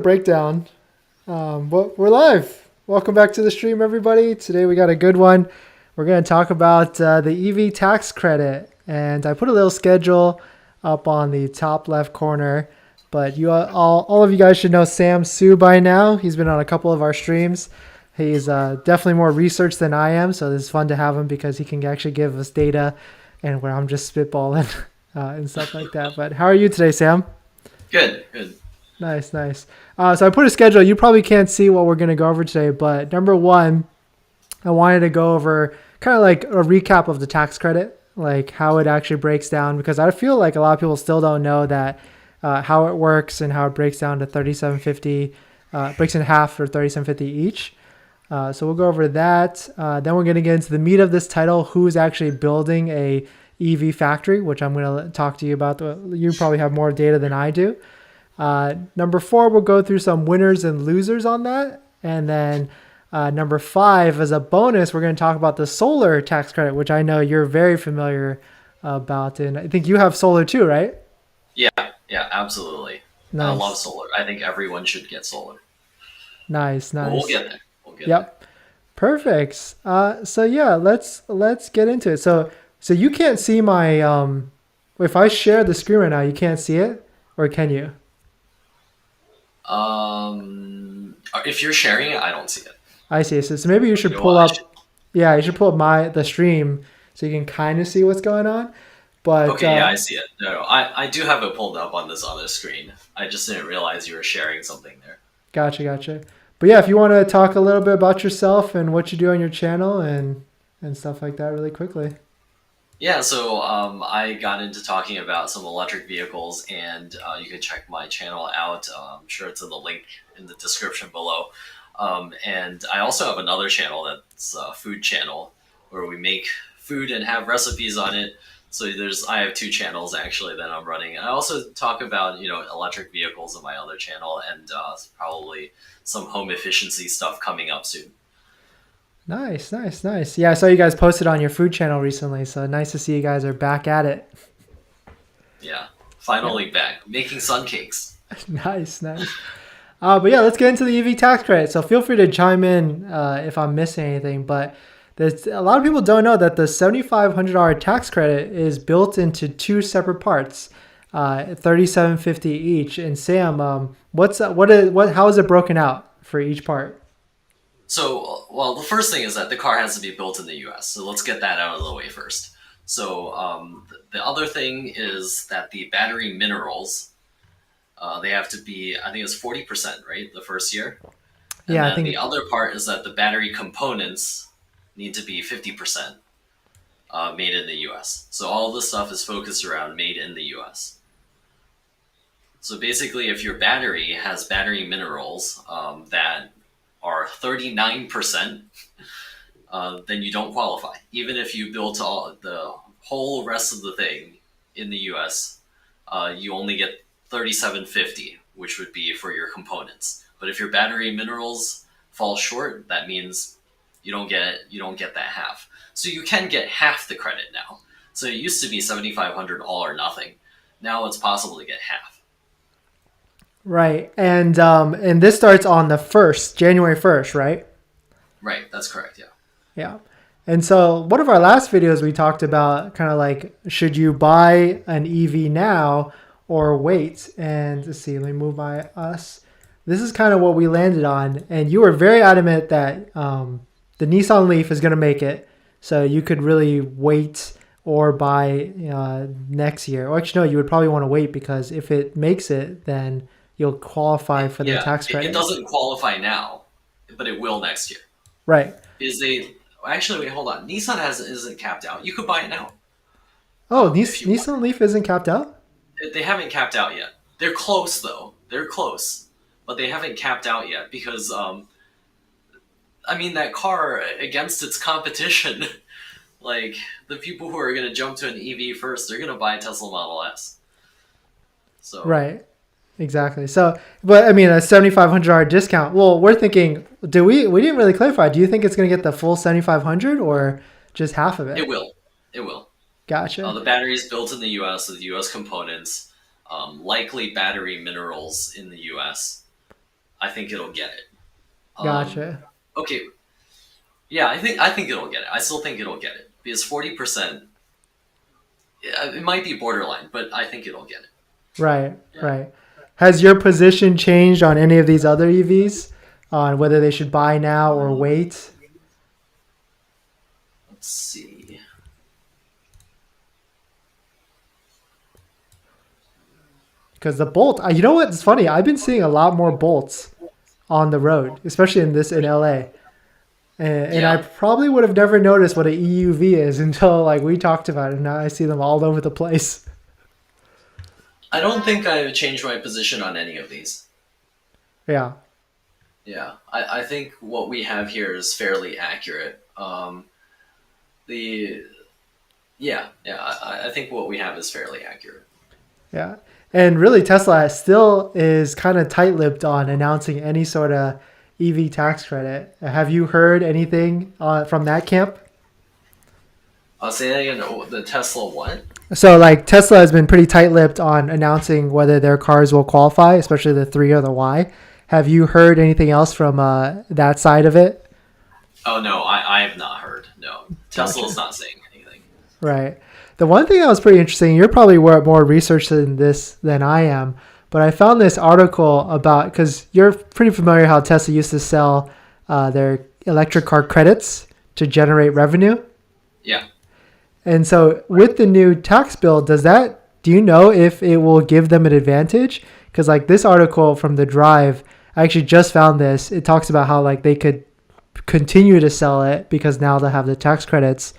breakdown. We're live. Welcome back to the stream, everybody. Today we got a good one. We're going to talk about the EV tax credit. And I put a little schedule up on the top left corner. But you all of you guys should know Sam Su by now. He's been on a couple of our streams. He's definitely more research than I am. So this is fun to have him because he can actually give us data and where I'm just spitballing and stuff like that. But how are you today, Sam? Good. Nice. So I put a schedule. You probably can't see what we're going to go over today, but number one, I wanted to go over kind of like a recap of the tax credit, like how it actually breaks down, because I feel like a lot of people still don't know that how it works and how it breaks down to 3750, breaks in half for 3750 each. So we'll go over that. Then we're going to get into the meat of this title, who's actually building a EV factory, which I'm going to talk to you about. You probably have more data than I do. Number 4, we'll go through some winners and losers on that. And then number 5, as a bonus, we're going to talk about the solar tax credit, which I know you're very familiar about. And I think you have solar too, right? Yeah, absolutely. Nice. I love solar. I think everyone should get solar. Nice. But we'll get there. Yep. Perfect. So yeah, let's get into it. So you can't see my if I share the screen right now, you can't see it, or can you? If you're sharing it, I don't see it. I see. So maybe you should pull up. Yeah, you should pull up the stream so you can kind of see what's going on. But okay, yeah, I see it. No, I do have it pulled up on this other screen. I just didn't realize you were sharing something there. Gotcha. But yeah, if you want to talk a little bit about yourself and what you do on your channel and stuff like that really quickly. Yeah, so I got into talking about some electric vehicles, and you can check my channel out. I'm sure it's in the link in the description below. And I also have another channel that's a food channel where we make food and have recipes on it. So I have 2 channels actually that I'm running. I also talk about electric vehicles on my other channel, and probably some home efficiency stuff coming up soon. Nice. Yeah, I saw you guys posted on your food channel recently, so nice to see you guys are back at it. Yeah, finally back making sun cakes. Nice. But yeah, let's get into the EV tax credit. So feel free to chime in if I'm missing anything. But a lot of people don't know that the $7,500 tax credit is built into 2 separate parts, $3,750 each. And Sam, how is it broken out for each part? So, well, the first thing is that the car has to be built in the U.S. So let's get that out of the way first. So the other thing is that the battery minerals, they have to be, I think it's 40%, right? The first year. And yeah, then I think the other part is that the battery components need to be 50% made in the U.S. So all this stuff is focused around made in the U.S. So basically, if your battery has battery minerals that are 39%, then you don't qualify. Even if you built the whole rest of the thing in the U.S., you only get 3750, which would be for your components. But if your battery minerals fall short, that means you don't get that half. So you can get half the credit now. So it used to be 7,500 all or nothing. Now it's possible to get half. Right. And this starts on the 1st, January 1st, right? Right, that's correct, yeah. Yeah. And so one of our last videos, we talked about kind of like, should you buy an EV now or wait? And let's see, let me move by us. This is kind of what we landed on. And you were very adamant that the Nissan Leaf is going to make it. So you could really wait or buy next year. Or actually, no, you would probably want to wait, because if it makes it, then you'll qualify for the tax credit. It doesn't qualify now, but it will next year. Right. Actually, wait, hold on. Nissan isn't capped out. You could buy it now. Oh, Nissan Leaf isn't capped out? They haven't capped out yet. They're close, though. They're close. But they haven't capped out yet because, that car, against its competition, like, the people who are going to jump to an EV first, they're going to buy a Tesla Model S. So. Right. Exactly. So, but a $7,500 discount. Well, we're thinking, we didn't really clarify. Do you think it's going to get the full 7,500 or just half of it? It will. Gotcha. The battery is built in the U.S. with U.S. components, likely battery minerals in the U.S. I think it'll get it. Gotcha. Okay, yeah, I think it'll get it. I still think it'll get it because 40%. Yeah, it might be borderline, but I think it'll get it. Right, Yeah. right. Has your position changed on any of these other EVs on whether they should buy now or wait? Let's see. Because the Bolt, you know what's funny? I've been seeing a lot more Bolts on the road, especially in LA. And I Yeah, probably would have never noticed what an EUV is until like we talked about it. And now I see them all over the place. I don't think I've changed my position on any of these. Yeah, Yeah, I think what we have here is fairly accurate. The yeah, I think what we have is fairly accurate. yeah. And really, Tesla still is kind of tight-lipped on announcing any sort of EV tax credit. Have you heard anything from that camp? I'll say that again. The Tesla what? So, like, Tesla has been pretty tight-lipped on announcing whether their cars will qualify, especially the 3 or the Y. Have you heard anything else from that side of it? Oh no, I have not heard. No, Tesla's Gotcha. not saying anything. Right. The one thing that was pretty interesting, you're probably more researched in this than I am, but I found this article about, because you're pretty familiar how Tesla used to sell their electric car credits to generate revenue. Yeah. And so with the new tax bill, do you know if it will give them an advantage? Because like this article from The Drive, I actually just found this. It talks about how like they could continue to sell it because now they have the tax credits,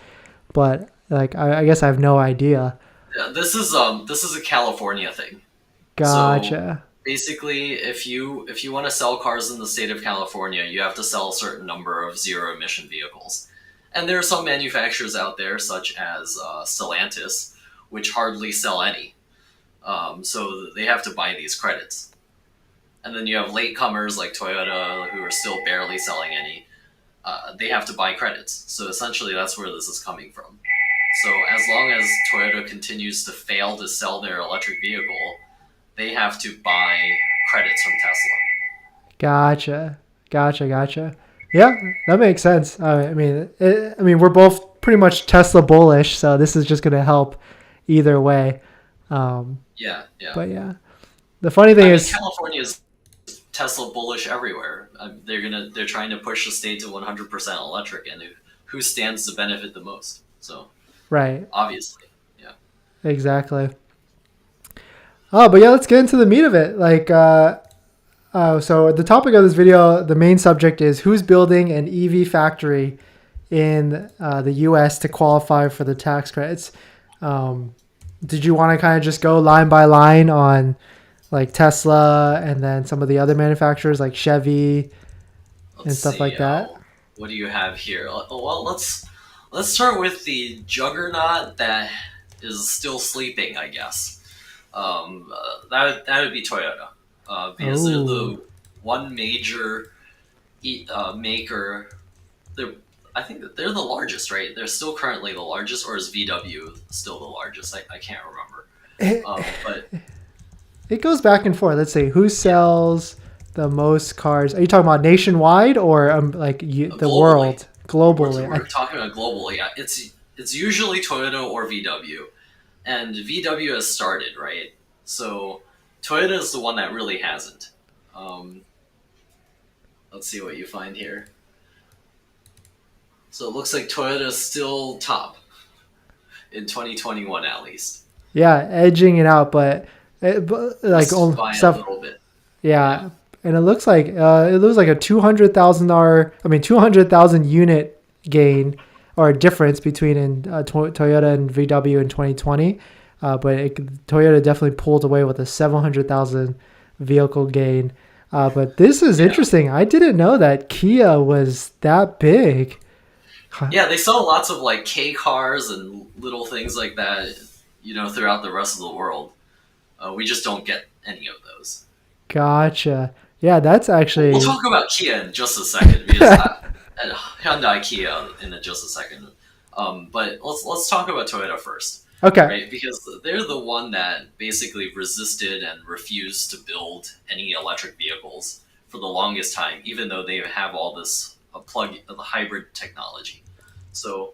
but like I guess I have no idea. Yeah, this is a California thing. So Gotcha. basically, if you want to sell cars in the state of California, you have to sell a certain number of zero emission vehicles. And there are some manufacturers out there, such as Stellantis, which hardly sell any. So they have to buy these credits. And then you have latecomers like Toyota, who are still barely selling any. They have to buy credits. So essentially, that's where this is coming from. So as long as Toyota continues to fail to sell their electric vehicle, they have to buy credits from Tesla. Gotcha. Gotcha. Yeah, that makes sense. I mean, we're both pretty much Tesla bullish, so this is just going to help either way. Um, Yeah, yeah. but yeah, the funny thing I mean, is, California is Tesla bullish everywhere. They're trying to push the state to 100% electric, and who stands to benefit the most? So right, obviously, yeah. exactly. Oh, but yeah, let's get into the meat of it. So the topic of this video, the main subject is who's building an EV factory in the U.S. to qualify for the tax credits. Did you want to kind of just go line by line on like Tesla and then some of the other manufacturers like Chevy and Let's stuff see. like that? What do you have here? Well, let's start with the juggernaut that is still sleeping, I guess. That would be Toyota, because they're Oh, the one major maker. They're I think that they're the largest, right? They're still currently the largest, or is VW still the largest? I can't remember. it, But it goes back and forth. Let's see who yeah, sells the most cars. Are you talking about nationwide or the globally, world we're, globally? we're talking about globally. Yeah, it's usually Toyota or VW, and VW has started, right? So Toyota is the one that really hasn't. Um, let's see what you find here. So it looks like Toyota is still top in 2021 at least, Yeah, edging it out, but like just all by a stuff. little bit. Yeah. Yeah, and it looks like a $200,000. I mean, 200,000 unit gain or difference between Toyota and VW in 2020. Toyota definitely pulled away with a 700,000 vehicle gain. But this is Yeah. interesting. I didn't know that Kia was that big. Huh. Yeah, they sell lots of like K cars and little things like that, throughout the rest of the world. We just don't get any of those. Gotcha. Yeah, that's We'll actually talk about Kia in just a second because and Hyundai Kia in just a second. But let's talk about Toyota first, okay. right? Because they're the one that basically resisted and refused to build any electric vehicles for the longest time, even though they have all this the hybrid technology. So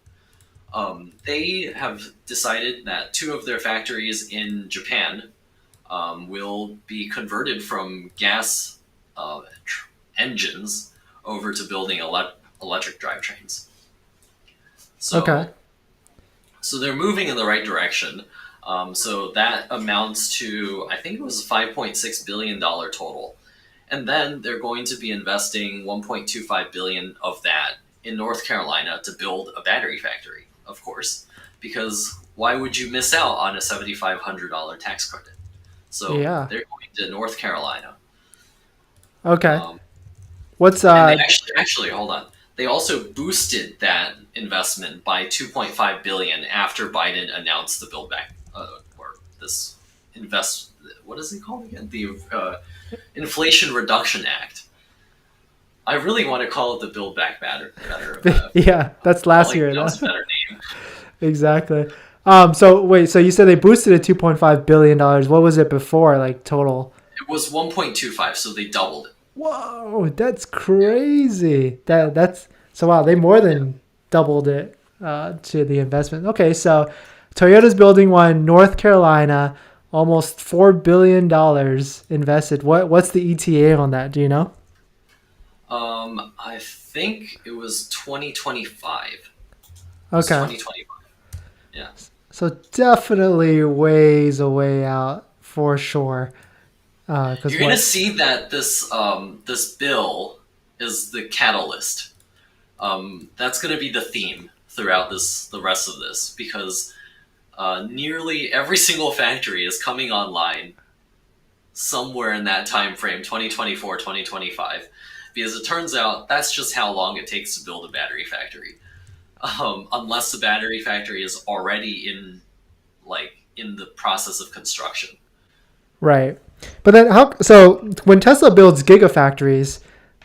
they have decided that two of their factories in Japan will be converted from gas engines over to building electric drivetrains. Okay. So they're moving in the right direction. So that amounts to, I think it was $5.6 billion total. And then they're going to be investing $1.25 billion of that in North Carolina to build a battery factory, of course, because why would you miss out on a $7,500 tax credit? So Yeah. they're going to North Carolina. Okay. What's And they actually hold on. They also boosted that investment by 2.5 billion after Biden announced the Build Back or this invest. What is it called again? The Inflation Reduction Act. I really want to call it the Build Back Better. yeah, that's last year. That's a better name. Exactly. So wait, so you said they boosted it $2.5 billion. What was it before, like total? It was 1.25, so they doubled it. Whoa, that's crazy. That's so wow, they more than doubled it to the investment. Okay, so Toyota's building one, North Carolina, almost $4 billion invested. What's the ETA on that? Do you know? I think it was 2025. It Okay. 2025. Yeah. So definitely ways away out for sure. You're gonna see that this bill is the catalyst. That's gonna be the theme throughout the rest of this, because nearly every single factory is coming online somewhere in that time frame, 2024, 2025, because it turns out that's just how long it takes to build a battery factory. Unless the battery factory is already in the process of construction. Right. But then so when Tesla builds gigafactories,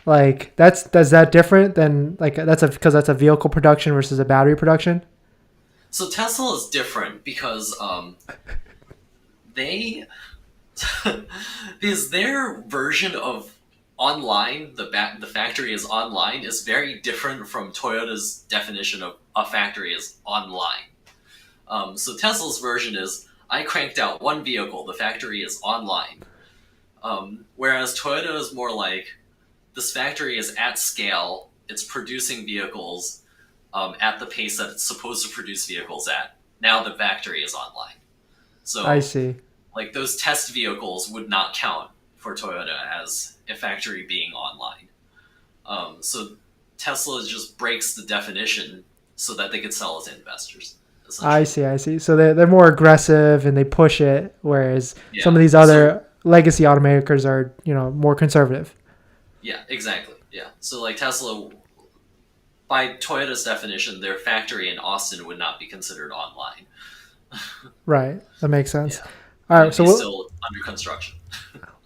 like does that different than like because that's a vehicle production versus a battery production? So Tesla is different because they because their version of online, the factory is online, is very different from Toyota's definition of a factory is online. So Tesla's version is, I cranked out one vehicle, the factory is online. Whereas Toyota is more like, this factory is at scale, it's producing vehicles at the pace that it's supposed to produce vehicles at. Now the factory is online. So I see. Like those test vehicles would not count for Toyota as a factory being online. So Tesla just breaks the definition so that they could sell it to investors. I see. So they're more aggressive and they push it, whereas some of these so other legacy automakers are, more conservative. Yeah, exactly. Yeah. So like Tesla, by Toyota's definition, their factory in Austin would not be considered online. Right. That makes sense. Yeah. All right. So still under construction.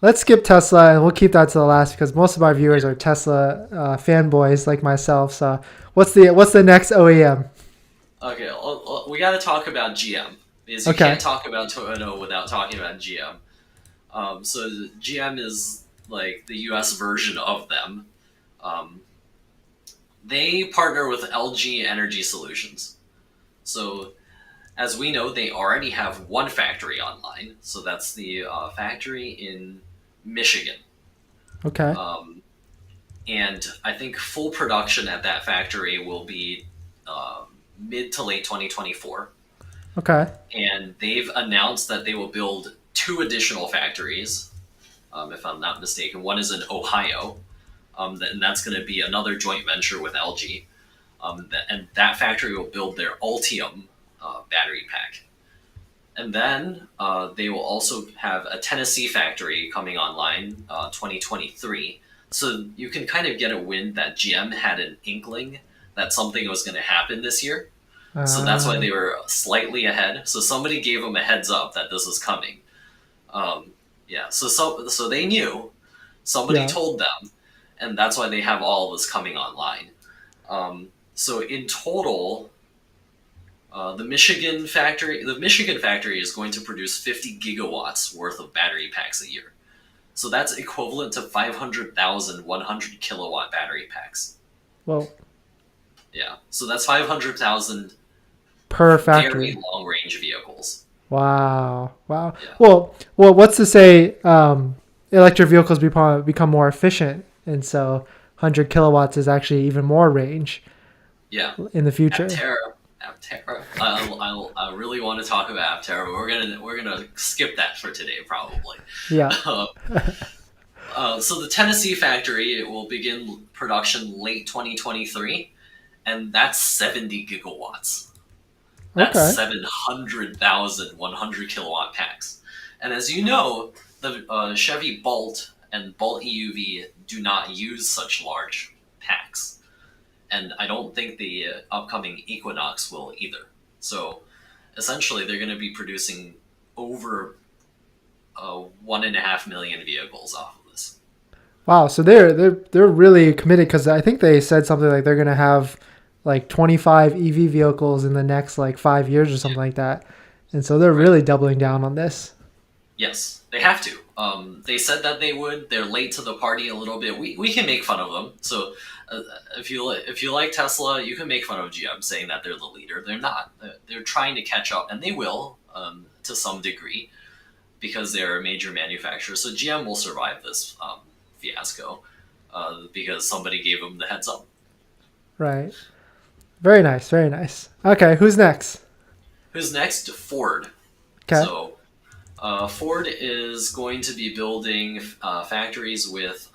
Let's skip Tesla and we'll keep that to the last because most of our viewers are Tesla fanboys like myself. So what's the next OEM? Okay, we got to talk about GM because you can't talk about Toyota without talking about GM. So GM is like the US version of them. They partner with LG Energy Solutions. So as we know, they already have one factory online. So that's the factory in Michigan. Okay. And I think full production at that factory will be mid to late 2024. Okay. And they've announced that they will build 2 additional factories, if I'm not mistaken. One is in Ohio, and that's going to be another joint venture with LG. And that factory will build their Ultium battery pack. And then they will also have a Tennessee factory coming online 2023. So you can kind of get a wind that GM had an inkling that something was going to happen this year. So that's why they were slightly ahead. So somebody gave them a heads up that this was coming. So they knew. Somebody told them. And that's why they have all of this coming online. So in total, the Michigan factory is going to produce 50 gigawatts worth of battery packs a year. So that's equivalent to 500,000 100 kilowatt battery packs. Well, Yeah. So that's 500,000 per very factory. long range vehicles. Wow. Wow. Yeah. Well, what's to say electric vehicles become more efficient, and so 100 kilowatts is actually even more range Yeah. in the future. Aptera. Aptera. I really want to talk about Aptera, but we're gonna skip that for today probably. Yeah. So the Tennessee factory, it will begin production late 2023, and that's 70 gigawatts. That's Okay. 700,000 100 kilowatt packs. And as you know, the Chevy Bolt and Bolt EUV do not use such large packs. And I don't think the upcoming Equinox will either. So essentially, they're going to be producing over 1.5 million vehicles off of this. Wow. So they're really committed, because I think they said something like they're gonna have like 25 EV vehicles in the next like 5 years or something like that, and so they're Right. really doubling down on this. Yes, they have to. They said that they would. They're late to the party a little bit. We can make fun of them. So if you like Tesla, you can make fun of GM saying that they're the leader. They're not. They're trying to catch up, and they will to some degree because they're a major manufacturer. So GM will survive this fiasco because somebody gave them the heads up. Right. Very nice. Very nice. Okay. Who's next? Who's next? Ford. Okay. So Ford is going to be building factories with.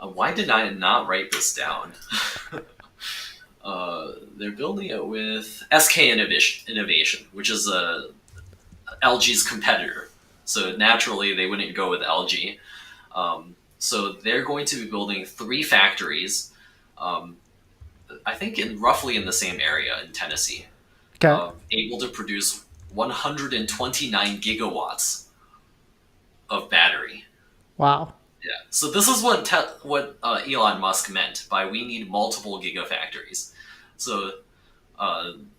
Why did I not write this down? They're building it with SK Innovation, which is LG's competitor. So naturally, they wouldn't go with LG. So they're going to be building 3 factories. I think roughly in the same area in Tennessee, Okay. able to produce 129 gigawatts of battery. Wow. Yeah. So this is what Elon Musk meant by we need multiple gigafactories. So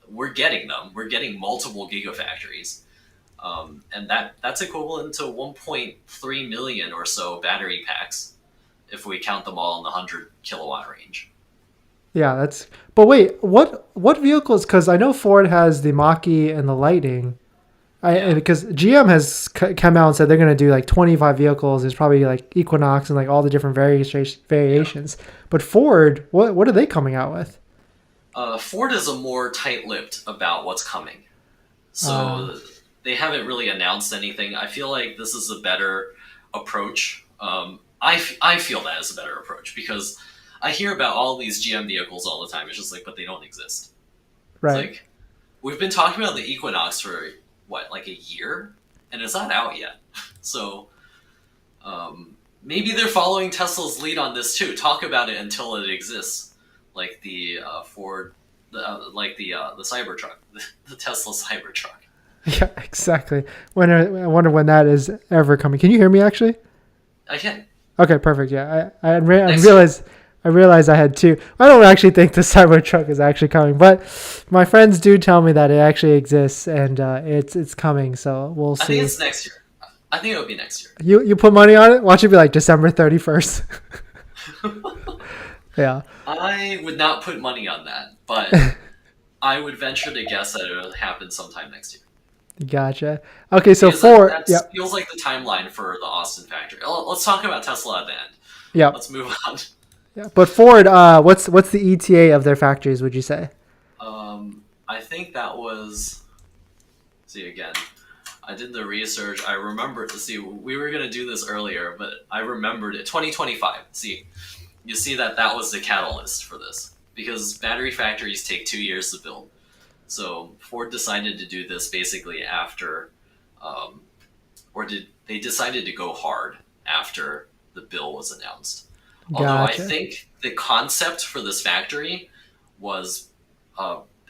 we're getting them. We're getting multiple gigafactories, and that's equivalent to 1.3 million or so battery packs if we count them all in the 100 kilowatt range. Yeah. That's. But wait, what vehicles? Because I know Ford has the Mach-E and the Lightning. Yeah. Because GM has come out and said they're going to do like 25 vehicles. There's probably like Equinox and like all the different variations. But Ford, what are they coming out with? Ford is a more tight-lipped about what's coming. Uh, So they haven't really announced anything. I feel like this is a better approach. I feel that is a better approach because I hear about all these GM vehicles all the time. It's just like, but they don't exist. It's right. like, we've been talking about the Equinox for, what, like a year? And it's not out yet. So maybe they're following Tesla's lead on this too. Talk about it until it exists. Like the Ford, the Cybertruck, the Tesla Cybertruck. Yeah, exactly. I wonder when that is ever coming. Can you hear me actually? I can. Okay, perfect. Yeah, I Next realized I had 2. I don't actually think the Cybertruck is actually coming, but my friends do tell me that it actually exists and it's coming. So we'll I think see. it's next year. I think it'll be next year. You put money on it? Watch it be like December 31st. Yeah. I would not put money on that, but I would venture to guess that it'll happen sometime next year. Gotcha. Okay, so Because Ford. that Yeah. feels like the timeline for the Austin factory. Let's talk about Tesla at the end. Yeah. Let's move on. Yeah. But Ford, what's the ETA of their factories? Would you say? I think that was. See again. I did the research. I remembered. See, we were gonna do this earlier, but I remembered it. 2025. See, you see that was the catalyst for this because battery factories take 2 years to build. So Ford decided to do this basically after, they decided to go hard after the bill was announced. Although I Gotcha. think the concept for this factory was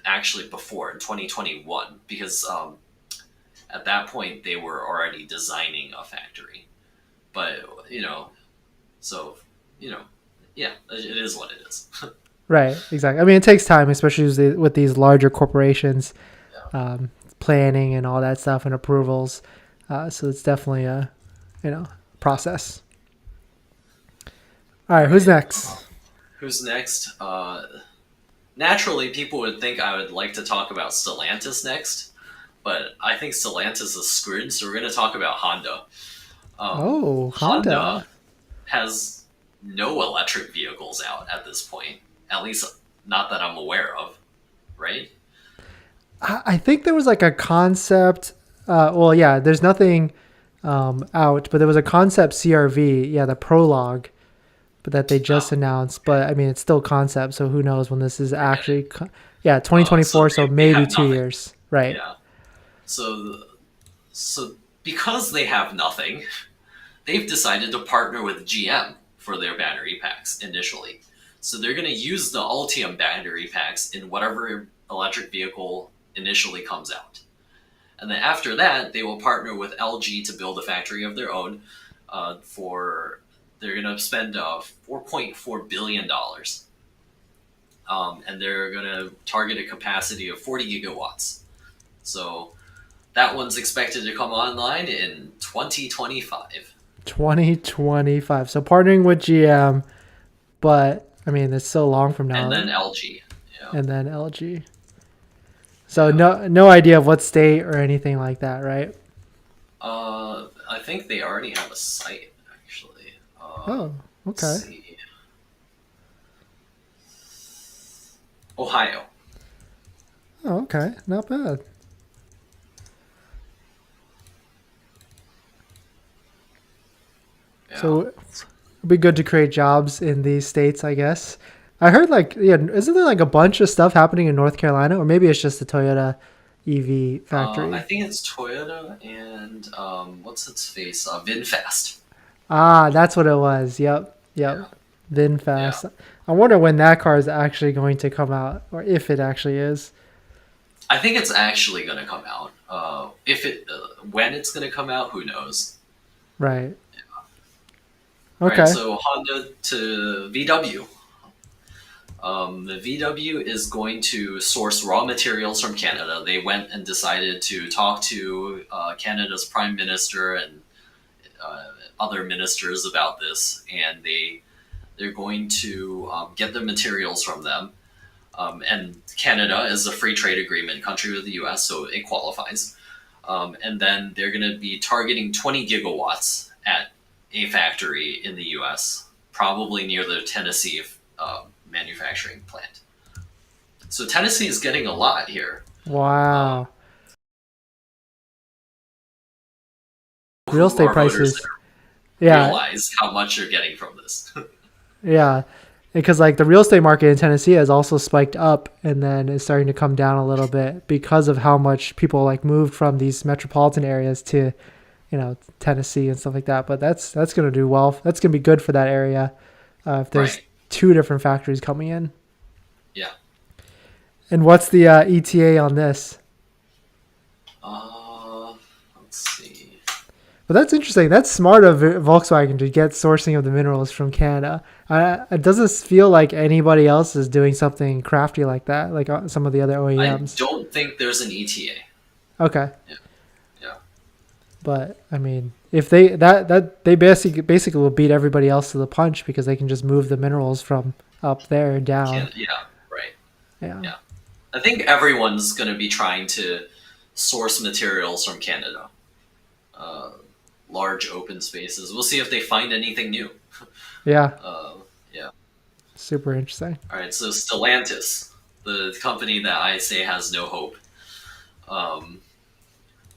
actually before in 2021 because at that point they were already designing a factory. But so yeah, it is what it is. Right. Exactly. I mean, it takes time, especially with these larger corporations, Yeah. planning and all that stuff and approvals. So it's definitely process. All All right, who's right. next? Who's next? Naturally, people would think I would like to talk about Stellantis next, but I think Stellantis is screwed, so we're going to talk about Honda. Oh, Honda Honda. has no electric vehicles out at this point, at least not that I'm aware of, right? I think there was like a concept. Well, yeah, there's nothing out, but there was a concept CRV. Yeah, the prologue, but that they just Oh, announced. But I mean, it's still concept, so who knows when this is forget it. actually. Yeah, So 2024, so they maybe have 2 nothing. years. Right. Yeah. So so because they have nothing, they've decided to partner with GM for their battery packs initially. So they're going to use the Ultium battery packs in whatever electric vehicle initially comes out. And then after that, they will partner with LG to build a factory of their own. For they're going to spend $4.4 billion, and they're going to target a capacity of 40 gigawatts. So that one's expected to come online in 2025. 2025. So partnering with GM, but I mean, it's so long from And now. then LG. Yeah. And then LG. So Yeah. no idea of what state or anything like that, right? I think they already have a site, actually. Oh, Let's okay. see. Ohio. Oh, okay. Not bad. Yeah. So it'd be good to create jobs in these states, I guess. I heard like yeah, isn't there like a bunch of stuff happening in North Carolina, or maybe it's just the Toyota EV I factory? think it's Toyota and what's its face? VinFast. Ah, that's what it was. Yep, Yeah. yep. Yeah. VinFast. I wonder when that car is actually going to come out, or if it actually is. I think it's actually going to come out. If it, when it's going to come out, who knows? Right. All right. Okay. So Honda to VW. The VW is going to source raw materials from Canada. They went and decided to talk to Canada's Prime Minister and other ministers about this, and they're going to get the materials from them. And Canada is a free trade agreement country with the U.S., so it qualifies. And then they're going to be targeting 20 gigawatts at a factory in the U.S., probably near the Tennessee manufacturing plant. So Tennessee is getting a lot here. Um, Wow. Real who estate are voters prices. that Yeah, realize how much you're getting from this? yeah. Because like the real estate market in Tennessee has also spiked up and then is starting to come down a little bit because of how much people like moved from these metropolitan areas to, Tennessee and stuff like that. But that's gonna do well. That's gonna be good for that area if there's Right. two different factories coming in. Yeah. And what's the ETA on this? Let's see. But that's interesting. That's smart of Volkswagen to get sourcing of the minerals from Canada. It doesn't feel like anybody else is doing something crafty like that, like some of the other I OEMs. don't think there's an ETA. Okay, Yeah. Yeah. but I mean, if they they basically will beat everybody else to the punch because they can just move the minerals from up there down. Yeah. Right. Yeah, Yeah. I think everyone's going to be trying to source materials from Canada. Uh, Large open spaces. We'll see if they find anything new. yeah, Uh, yeah. super interesting. All right. So Stellantis, the company that I say has no hope. Um,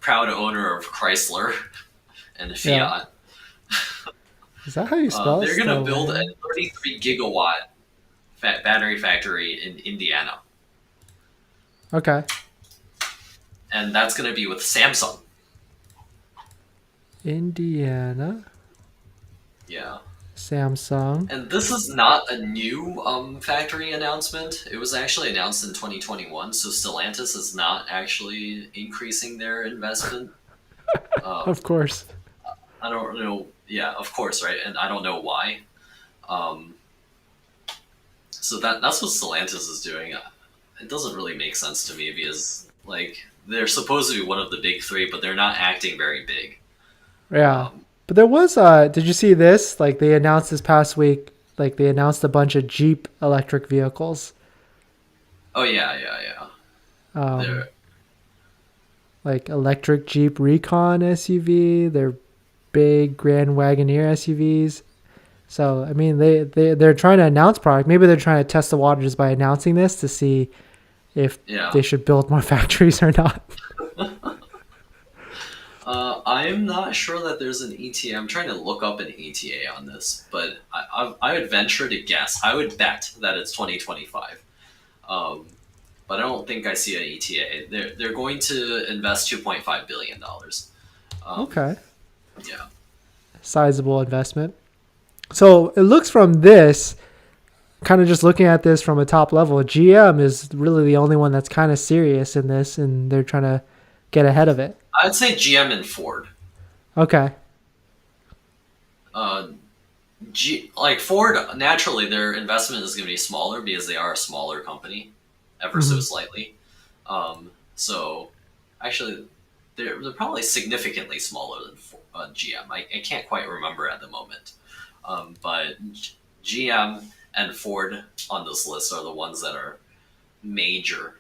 Proud owner of Chrysler and Yeah, Fiat. is that how you spell They're going to build a Stellantis? 33 gigawatt battery factory in Indiana, Okay, and that's going to be with Samsung. Indiana, Yeah. Samsung. And this is not a new factory announcement. It was actually announced in 2021, so Stellantis is not actually increasing their investment. Um, Of course. I don't know. Yeah, of course, right? And I don't know why. Um, so that's what Stellantis is doing. It doesn't really make sense to me because like they're supposed to be one of the big three, but they're not acting very big. Yeah. Um, But But there was did you see this? Like they announced this past week, like they announced a bunch of Jeep electric vehicles. Oh yeah, yeah, yeah. Um, There, like electric Jeep Recon SUV, they're big Grand Wagoneer SUVs. So I mean they're trying to announce product. Maybe they're trying to test the waters by announcing this to see if yeah. they should build more factories or not. I'm not sure that there's an ETA. I'm trying to look up an ETA on this, but I would venture to guess. I would bet that it's 2025. Um, but I don't think I see an ETA. They're going to invest $2.5 billion. Um, Okay. yeah. Sizable investment. So it looks from this, kind of just looking at this from a top level, GM is really the only one that's kind of serious in this, and they're trying to get ahead of it. I'd say GM and Ford. Okay. Uh, like Ford, naturally their investment is going to be smaller because they are a smaller company, ever so Hmm. slightly. So actually, they're probably significantly smaller than GM. I can't quite remember at the moment, but GM and Ford on this list are the ones that are major.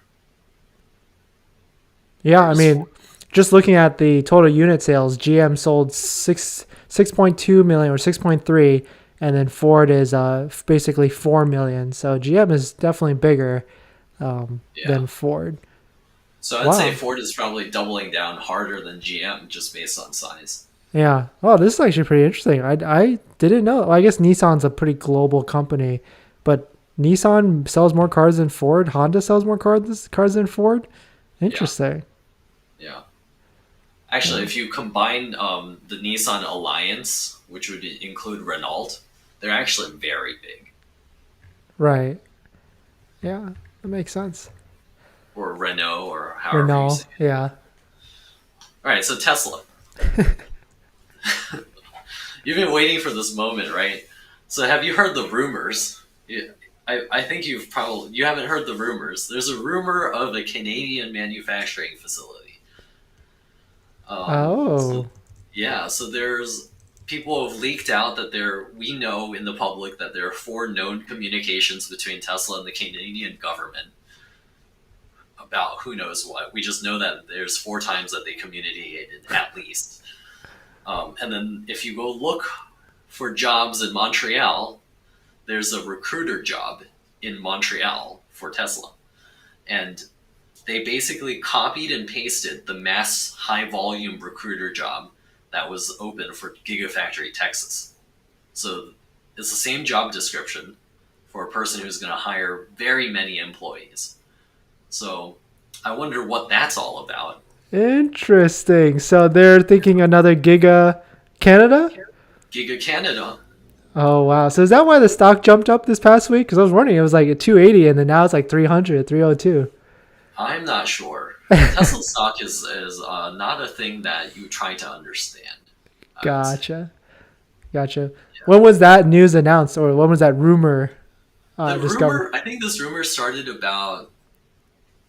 Yeah, I There's mean, Ford. just looking at the total unit sales, GM sold 6.2 million or 6.3, and then Ford is basically 4 million. So GM is definitely bigger Yeah. than Ford. So I'd say Wow. Ford is probably doubling down harder than GM just based on size. Yeah. Oh, this is actually pretty interesting. I didn't know. Well, I guess Nissan's a pretty global company, but Nissan sells more cars than Ford. Honda sells more cars than Ford. Yeah. Interesting. Yeah. Actually, Yeah. if you combine the Nissan Alliance, which would include Renault, they're actually very big. Right. Yeah. That makes sense. Or Renault, or however you say Renault. it. Yeah. All right, so Tesla. You've been waiting for this moment, right? So have you heard the rumors? I think you haven't heard the rumors. There's a rumor of a Canadian manufacturing facility. So Oh. yeah, so there's people have leaked out that we know in the public that there are four known communications between Tesla and the Canadian government about who knows what. We just know that there's four times that they communicated at least. And then if you go look for jobs in Montreal, there's a recruiter job in Montreal for Tesla. And they basically copied and pasted the mass high volume recruiter job that was open for Gigafactory Texas. So it's the same job description for a person who's going to hire very many employees. So I wonder what that's all about. Interesting. So they're thinking another Giga Canada? Giga Canada. Oh, wow. So is that why the stock jumped up this past week? Because I was wondering, it was like at 280 and then now it's like 300, 302. I'm not sure. Tesla stock is not a thing that you try to understand, I would say. Gotcha. Gotcha. Yeah. When was that news announced or when was that rumor The discovered? rumor, I think this rumor started about,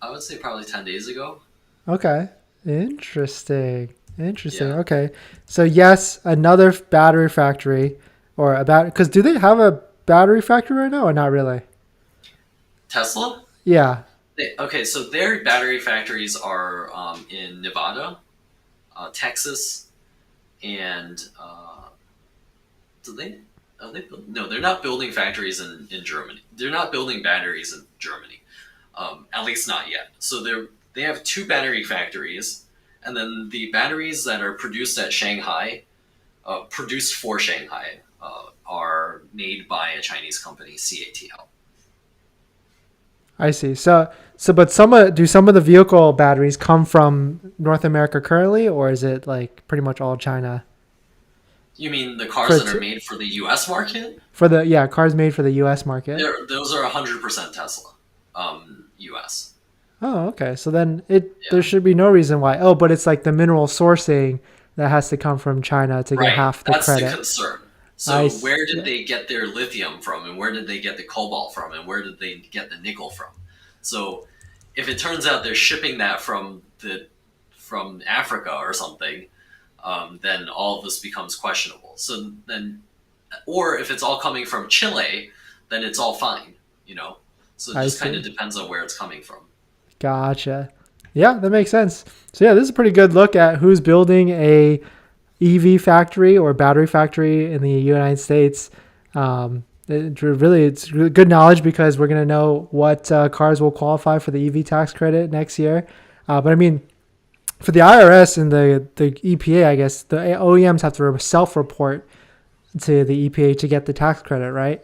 I would say probably 10 days ago. Okay. Interesting. Interesting. Yeah. Okay. So yes, another battery factory or a battery because do they have a battery factory right now or not really? Tesla? Yeah. Okay, so their battery factories are in Nevada, Texas, and do they? No, they're not building factories in Germany. They're not building batteries in Germany, at least not yet. So they have two battery factories, and then the batteries that are produced at Shanghai, produced for Shanghai, are made by a Chinese company, CATL. I see. So but do some of the vehicle batteries come from North America currently or is it like pretty much all China? You mean the cars For that are made for the U.S. market? for the yeah, cars made for the US market. Those are 100% Tesla, U.S. Oh, okay. So then there Yeah, should be no reason why. Oh, but it's like the mineral sourcing that has to come from China to get right. half the That's the credit. concern. I So s- where did yeah. they get their lithium from, and where did they get the cobalt from, and where did they get the nickel from? So if it turns out they're shipping that from Africa or something, then all of this becomes questionable. So then, or if it's all coming from Chile, then it's all fine, you know? So it I just kind see. of depends on where it's coming from. Gotcha. Yeah, that makes sense. So yeah, this is a pretty good look at who's building a EV factory or battery factory in the United States. It's really good knowledge because we're going to know what cars will qualify for the EV tax credit next year. But I mean, for the IRS and the EPA, I guess the OEMs have to self-report to the EPA to get the tax credit, right?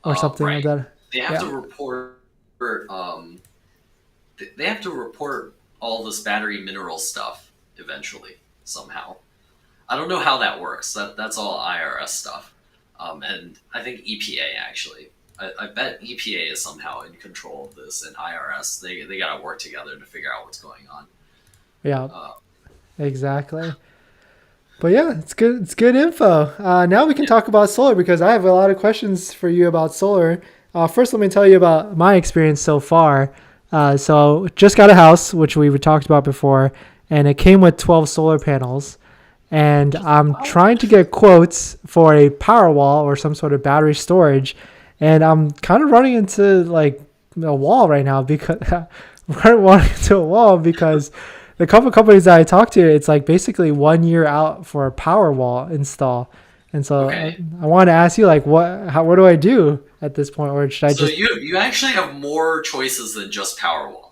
Or something like Right. that. They have to Yeah. report. They have to report all this battery mineral stuff eventually somehow. I don't know how that works. That's all IRS stuff, and I think EPA actually. I bet EPA is somehow in control of this, and IRS they got to work together to figure out what's going on. Yeah, Uh, exactly. But yeah, it's good. It's good info. Now we can yeah. talk about solar because I have a lot of questions for you about solar. First, let me tell you about my experience so far. So just got a house, which we talked about before, and it came with 12 solar panels. And I'm trying to get quotes for a power wall or some sort of battery storage, and I'm kind of running into like a wall right now because I'm running into a wall because the couple companies that I talked to, it's like basically 1 year out for a power wall install. And so Okay. I wanted to ask you like what do I do at this point, or should I So just you actually have more choices than just Powerwall.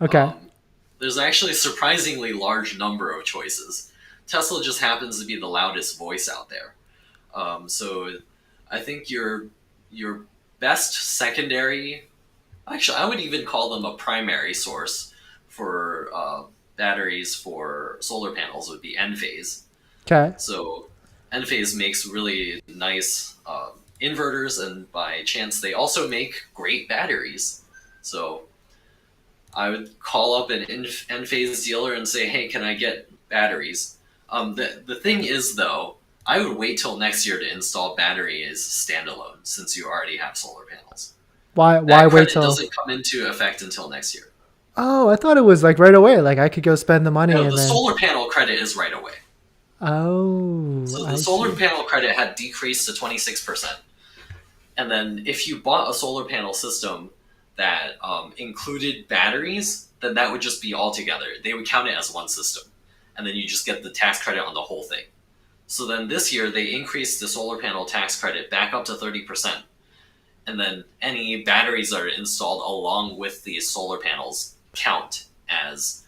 okay? Um, there's actually a surprisingly large number of choices. Tesla just happens to be the loudest voice out there. So I think your best secondary, actually, I would even call them a primary source for batteries for solar panels would be Enphase. Okay. So Enphase makes really nice inverters, and by chance, they also make great batteries. So I would call up an Enphase dealer and say, "Hey, can I get batteries?" The thing is, though, I would wait till next year to install batteries standalone, since you already have solar panels. Why That wait credit till? doesn't come into effect until next year. Oh, I thought it was like right away. Like I could go spend the money No, and the then. solar panel credit is right away. Oh, So the I solar see. panel credit had decreased to 26%. And then if you bought a solar panel system that included batteries, then that would just be all together. They would count it as one system. And then you just get the tax credit on the whole thing. So then this year, they increased the solar panel tax credit back up to 30%. And then any batteries that are installed along with the solar panels count as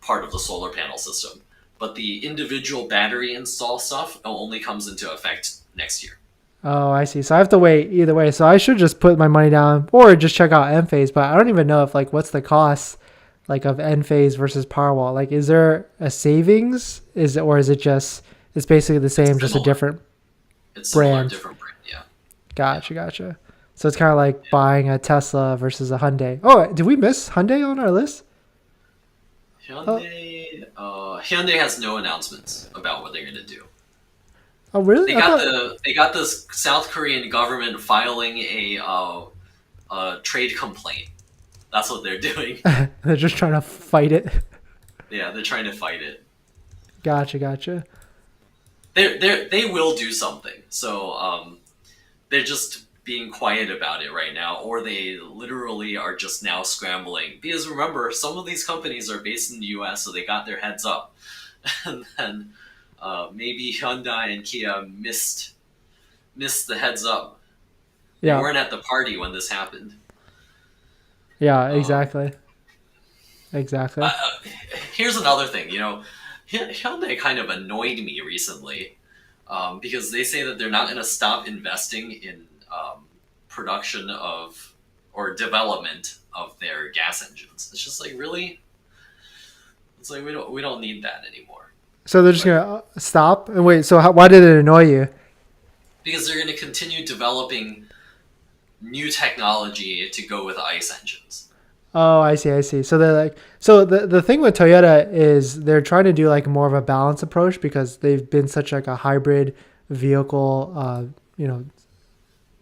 part of the solar panel system. But the individual battery install stuff only comes into effect next year. Oh, I see. So I have to wait either way. So I should just put my money down or just check out Enphase. But I don't even know if like what's the cost like of Enphase versus Powerwall. Like, is there a savings? Is it or is it just it's basically the It's same, just a similar. different It's similar, brand? different brand. Yeah, yeah. Gotcha. So it's kind of like buying a Tesla versus a Hyundai. Oh, did we miss Hyundai on our list? Oh, Hyundai has no announcements about what they're going to do. oh really? They I got thought the South Korean government filing a trade complaint. That's what they're doing. they're just trying to fight it. Yeah, they're trying to fight it. Gotcha. They will do something. So they're just being quiet about it right now, or they literally are just now scrambling. Because remember, some of these companies are based in the U.S., so they got their heads up, and then maybe Hyundai and Kia missed the heads up. They Yeah. weren't at the party when this happened. Yeah. Um, Exactly. uh, Here's another thing. Hyundai kind of annoyed me recently because they say that they're not going to stop investing in production of or development of their gas engines. It's just like really, it's like we don't need that anymore. So they're just Like gonna stop and wait. So why did it annoy you? because they're going to continue developing new technology to go with ICE engines. Oh, I see. So they're like, so the thing with Toyota is they're trying to do like more of a balanced approach because they've been such like a hybrid vehicle, Yeah,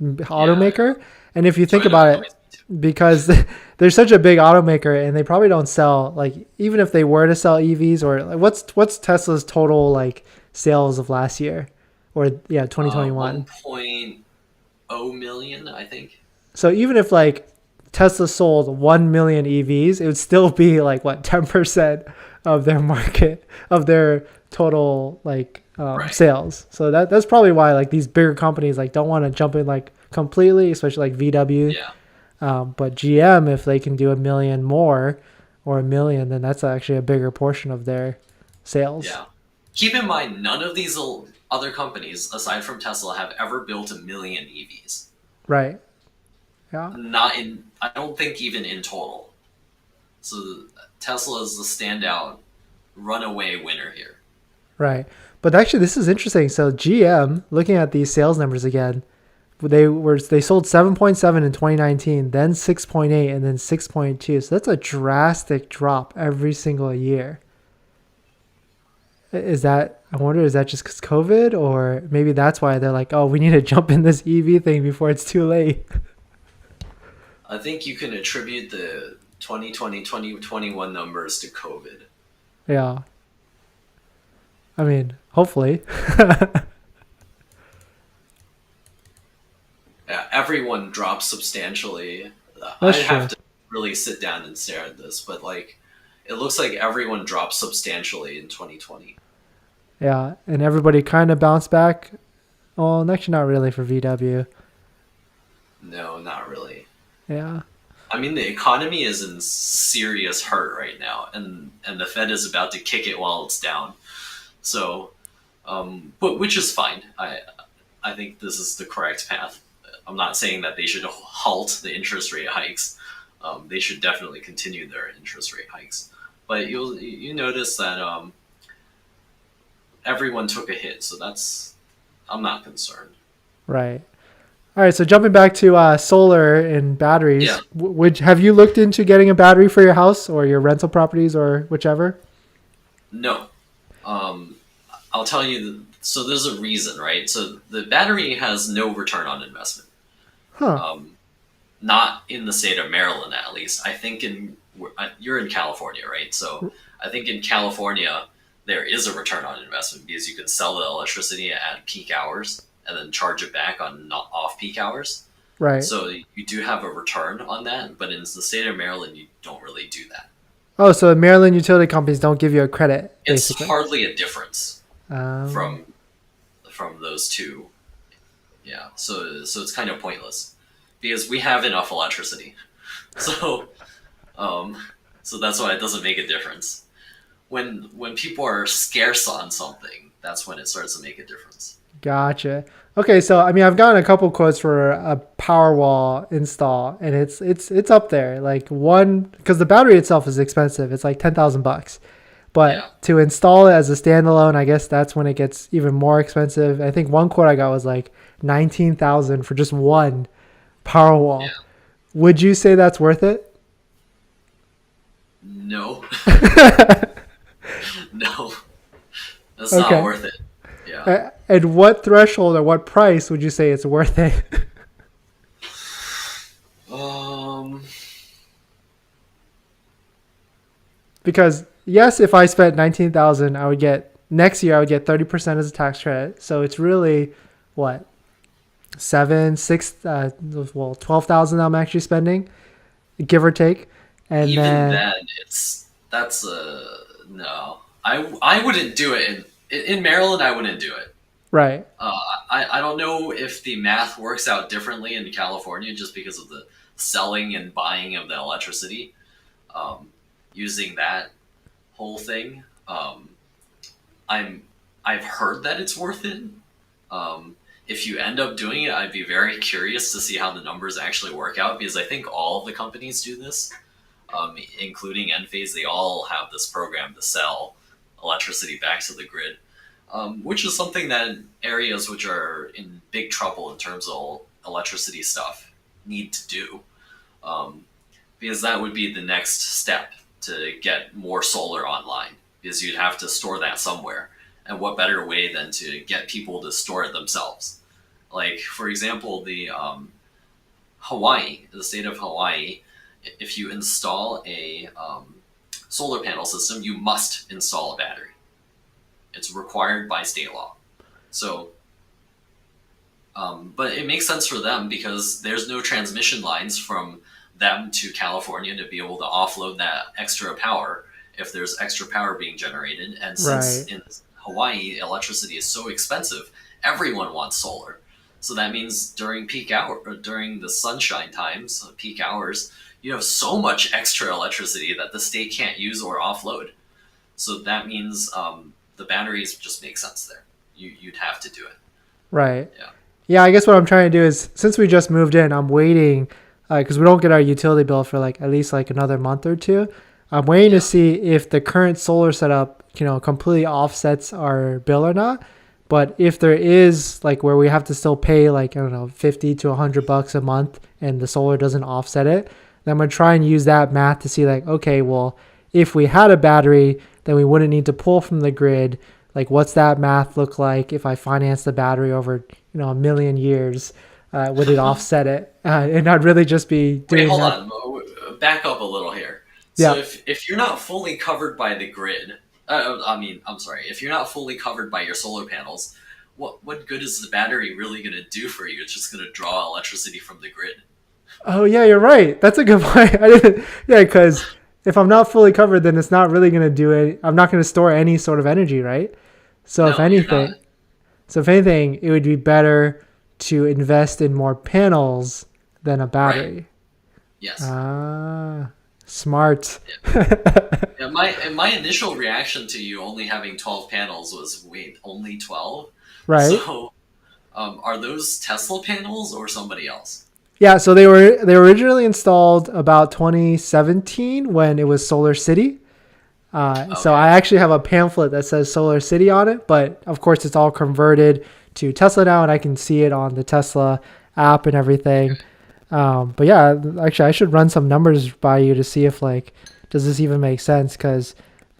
automaker. And if you think Toyota's about it, always. because they're such a big automaker and they probably don't sell, like, even if they were to sell EVs, or like, what's Tesla's total like sales of last year, or yeah, 2021. 1.0 million, I think. So even if like Tesla sold 1 million EVs, it would still be like what, 10% of their market, of their total like Right. sales. So that's probably why like these bigger companies like don't want to jump in like completely, especially like VW. Yeah. But GM, if they can do a million more or a million, then that's actually a bigger portion of their sales. Yeah. Keep in mind, none of these other companies, aside from Tesla, have ever built a million EVs. Right. Yeah. Not in, I don't think even in total. So Tesla is the standout runaway winner here. Right. But actually, this is interesting. So GM, looking at these sales numbers again, they sold 7.7 in 2019, then 6.8, and then 6.2. So that's a drastic drop every single year. Is that, I wonder, is that just because COVID, or maybe that's why they're like, oh, we need to jump in this EV thing before it's too late. I think you can attribute the 2020 2021 numbers to COVID. Yeah. I mean, hopefully. Yeah, everyone dropped substantially. I'd That's have true. to really sit down and stare at this, but like, it looks like everyone dropped substantially in 2020. Yeah. And everybody kind of bounced back. Well, actually, not really for VW. No, not really. Yeah. I mean, the economy is in serious hurt right now, and the Fed is about to kick it while it's down. So, but which is fine. I think this is the correct path. I'm not saying that they should halt the interest rate hikes. They should definitely continue their interest rate hikes. But you notice that everyone took a hit, so that's, I'm not concerned. Right. All right. So jumping back to solar and Yeah, batteries, would have you looked into getting a battery for your house or your rental properties or whichever? no. Um, I'll tell you. So there's a reason, right? So the battery has no return on investment. Huh. Um, Not in the state of Maryland, at least. I think you're in California, right? So I think in California there is a return on investment because you can sell the electricity at peak hours and then charge it back on not off peak hours. Right. So you do have a return on that, but in the state of Maryland you don't really do that. Oh, so Maryland utility companies don't give you a credit, It's basically. hardly a difference Um, from those two. Yeah, so it's kind of pointless because we have enough electricity. So um, so that's why it doesn't make a difference. When people are scarce on something, that's when it starts to make a difference. Gotcha. Okay, so I mean, I've gotten a couple quotes for a Powerwall install, and it's up there. Like one, because the battery itself is expensive. It's like $10,000. Yeah, But to install it as a standalone, I guess that's when it gets even more expensive. I think one quote I got was like 19,000 for just one Powerwall. yeah. Would you say that's worth it? No, no, that's not Okay. worth it. Yeah. And what threshold or what price would you say it's worth it? Um. Because yes, if I spent 19,000, I would get next year I would get 30% as a tax credit. So it's really what, seven, six, well, 12,000 I'm actually spending, give or take, and Even then then, that's a no. I wouldn't do it in Maryland. I wouldn't do it. right, Uh, I don't know if the math works out differently in California just because of the selling and buying of the electricity. Um, Using that whole thing, I'm I've heard that it's worth it. If you end up doing it, I'd be very curious to see how the numbers actually work out because I think all of the companies do this, including Enphase. They all have this program to sell electricity back to the grid, which is something that areas which are in big trouble in terms of electricity stuff need to do, um, because that would be the next step to get more solar online because you'd have to store that somewhere. And what better way than to get people to store it themselves? Like, for example, the Hawaii, the state of Hawaii, if you install a solar panel system, you must install a battery. It's required by state law. So, but it makes sense for them because there's no transmission lines from them to California to be able to offload that extra power if there's extra power being generated. And since Right. in Hawaii, electricity is so expensive, everyone wants solar. So that means during peak hour, or during the sunshine times, peak hours, you have so much extra electricity that the state can't use or offload. So that means the batteries just make sense there. You'd have to do it. Right. Yeah. Yeah, I guess what I'm trying to do is, since we just moved in, I'm waiting because we don't get our utility bill for like at least like another month or two. I'm waiting to Yeah. see if the current solar setup, completely offsets our bill or not. But if there is like where we have to still pay like, I don't know, 50 to $100 a month and the solar doesn't offset it, then I'm going to try and use that math to see like, okay, well, if we had a battery, then we wouldn't need to pull from the grid. Like, what's that math look like if I finance the battery over, a million years? Would it offset it? And I'd really just be Wait, doing hold that. on. Back up a little here. So Yeah. if you're not fully covered by the grid, I'm sorry, if you're not fully covered by your solar panels, what good is the battery really going to do for you? It's just going to draw electricity from the grid. Oh, yeah, you're right. That's a good point. I didn't, yeah, because if I'm not fully covered, then it's not really going to do it. I'm not going to store any sort of energy, right? So if No, you're not. anything, so if anything, it would be better to invest in more panels than a Right. battery. Yes. Ah, smart. Yeah, my initial reaction to you only having 12 panels was, wait, only 12? Right? So, are those Tesla panels or somebody else? Yeah, so they were originally installed about 2017 when it was Solar City. So Okay. I actually have a pamphlet that says Solar City on it, but of course it's all converted to Tesla now, and I can see it on the Tesla app and everything. But yeah, actually I should run some numbers by you to see if like, does this even make sense? Because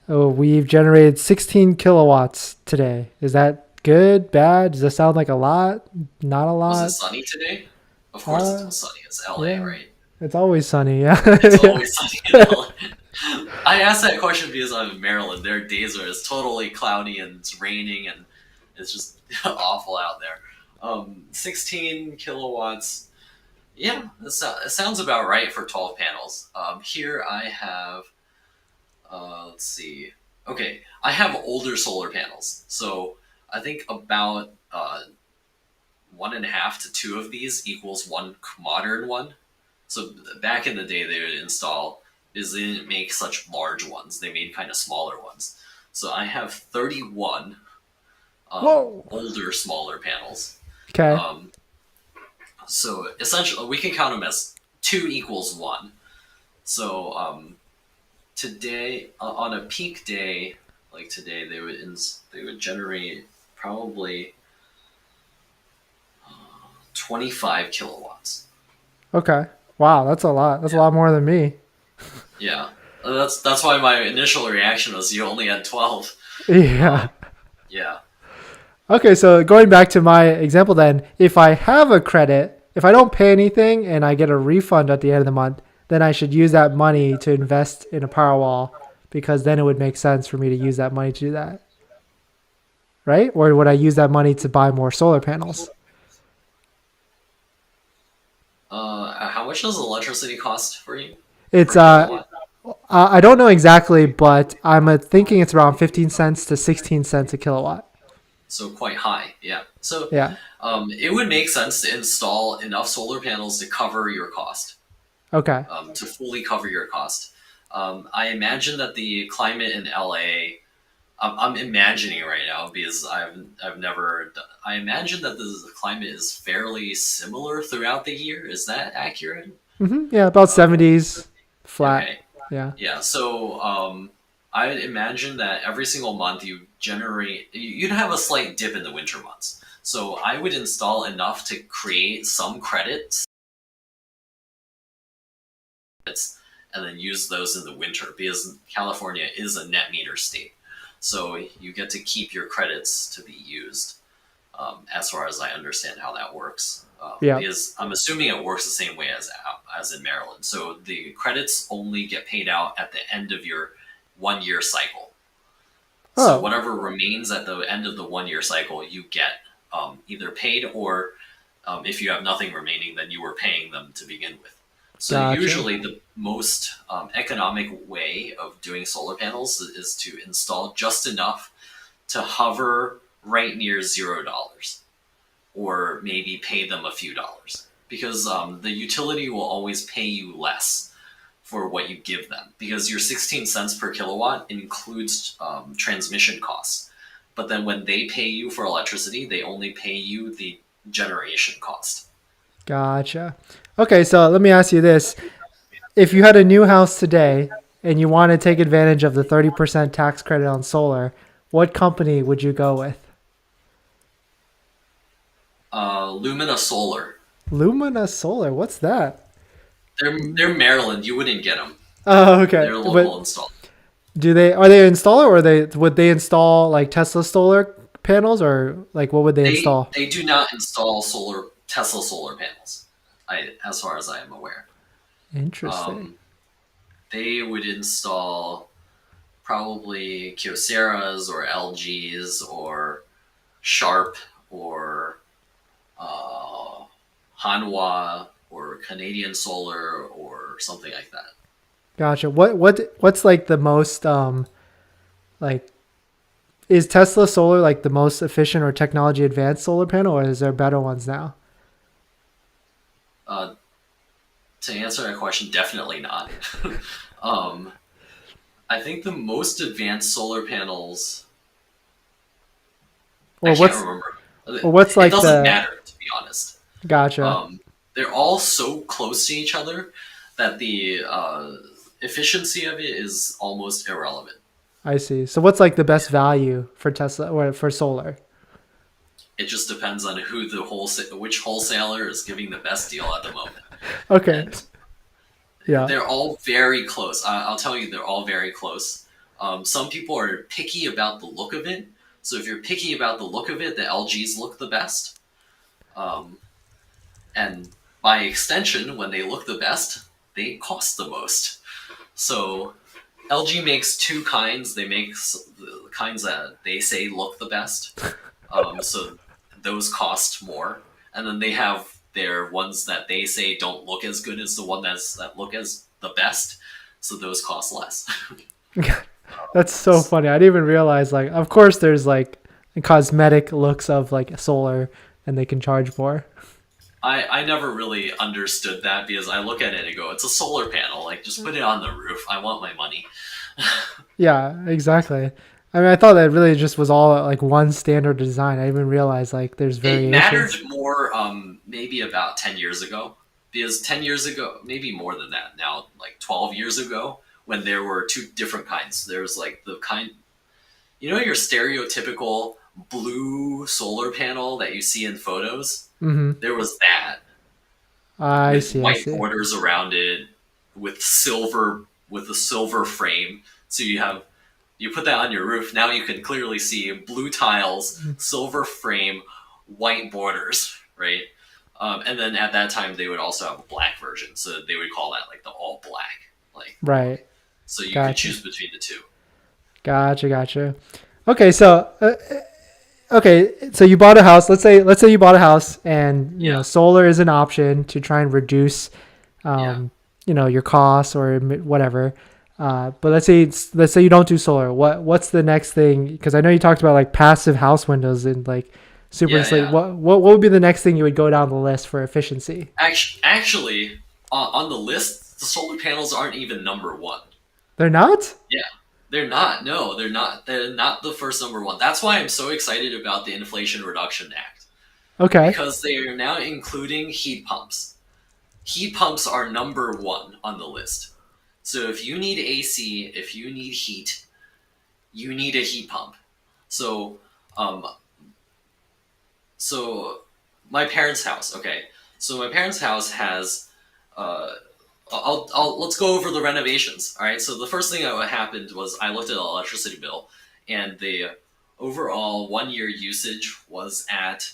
we've generated 16 kilowatts today. Is that good, bad? Does that sound like a lot? Not a Was it lot? sunny today? Of course Uh, it's sunny. It's LA, yeah, right? it's always sunny. Yeah. It's Yeah. always sunny in LA. I asked that question because I'm in Maryland. There are days where it's totally cloudy and it's raining and it's just awful out there. 16 kilowatts. Yeah, it sounds about right for 12 panels. Here I have, let's see. Okay, I have older solar panels. So I think about 1.5 to 2 of these equals one modern one. So back in the day, they would install is they didn't make such large ones. They made kind of smaller ones. So I have 31 Whoa. older, smaller panels. Okay. Um, so essentially, we can count them as 2 equals 1. So today, on a peak day like today, they would generate probably 25 kilowatts. Okay. Wow, that's a lot. That's a Yeah. lot more than me. Yeah, that's why my initial reaction was you only had 12. Yeah. Um, yeah, Okay, so going back to my example then, if I have a credit, if I don't pay anything and I get a refund at the end of the month, then I should use that money to invest in a Powerwall because then it would make sense for me to use that money to do that, right? Or would I use that money to buy more solar panels? how much does electricity cost for you It's per kilowatt? I don't know exactly, but I'm thinking it's around 15 cents to 16 cents a kilowatt. So quite high. Yeah. So Yeah. it would make sense to install enough solar panels to cover your cost, Okay. to fully cover your cost. I imagine that the climate in LA. I'm imagining right now because I've never. I imagine that the climate is fairly similar throughout the year. Is that accurate? Yeah, about Um, 70s flat. okay. Yeah. Yeah. So I'd imagine that every single month you'd have a slight dip in the winter months. So I would install enough to create some credits and then use those in the winter because California is a net meter state. So you get to keep your credits to be used. as far as I understand how that works. Yeah. Because I'm assuming it works the same way as in Maryland. So the credits only get paid out at the end of your 1 year cycle. So Oh, whatever remains at the end of the 1 year cycle, you get either paid or if you have nothing remaining, then you were paying them to begin with. So gotcha. usually the most economic way of doing solar panels is to install just enough to hover right near $0, or maybe pay them a few dollars, because the utility will always pay you less for what you give them, because your 16 cents per kilowatt includes transmission costs. But then when they pay you for electricity, they only pay you the generation cost. Gotcha. Okay, so let me ask you this. If you had a new house today and you want to take advantage of the 30% tax credit on solar, what company would you go with? Lumina Solar. Lumina Solar. What's that? They're Maryland. You wouldn't get them. Oh, okay. They're a But local installer. do they are they an installer, or would they install like Tesla solar panels, or like what would they install? They do not install Tesla solar panels. As far as I am aware. Interesting. Um, they would install probably Kyocera's or LG's or Sharp or uh, Hanwha or Canadian Solar or something like that. Gotcha. What's like the most like is Tesla solar like the most efficient or technology advanced solar panel, or is there better ones now? Uh, to answer that question, definitely not. um, I think the most advanced solar panels. I Or can't what's remember. or what's It like doesn't the matter, to be honest. gotcha. Um, they're all so close to each other that the efficiency of it is almost irrelevant. I see. So what's like the best value for Tesla or for solar? It just depends on which wholesaler is giving the best deal at the moment, Okay. and Yeah. they're all very close. I'll tell you, they're all very close. Some people are picky about the look of it, so if you're picky about the look of it, the LGs look the best. Um, and by extension, when they look the best, they cost the most. So LG makes two kinds. They make the kinds that they say look the best. So those cost more, and then they have their ones that they say don't look as good as the one that look as the best. So those cost less. That's so funny. I didn't even realize like of course there's like cosmetic looks of like solar and they can charge more. I never really understood that, because I look at it and go, it's a solar panel. Like, just put it on the roof. I want my money. Yeah, exactly. I mean, I thought that really just was all like one standard design. I didn't even realize like there's It mattered variations. more maybe about 10 years ago, because 10 years ago, maybe more than that now, like 12 years ago, when there were two different kinds. There was like the kind, your stereotypical blue solar panel that you see in photos. Mm-hmm. There was that I with see. I white see. borders around it, with a silver frame. So you put that on your roof. Now you can clearly see blue tiles, silver frame, white borders, right? And then at that time they would also have a black version, so they would call that like the all black, like, Right. so you could Gotcha. choose between the two. Gotcha. Gotcha. Okay. So you bought a house. Let's say you bought a house, and Yeah, solar is an option to try and reduce yeah, um, your costs or whatever. But let's say you don't do solar. What's the next thing? Because I know you talked about like passive house windows and like super yeah, insulate. yeah. What would be the next thing you would go down the list for efficiency? Actually, on the list, the solar panels aren't even number one. They're not. Yeah, they're not. No, they're not. They're not the first number one. That's why I'm so excited about the Inflation Reduction Act, Okay. because they are now including heat pumps. Heat pumps are number one on the list. So if you need AC, if you need heat, you need a heat pump. So, um, so my parents' house. Okay, so my parents' house has. Uh, let's go over the renovations. All right. So the first thing that happened was I looked at the electricity bill, and the overall 1 year usage was at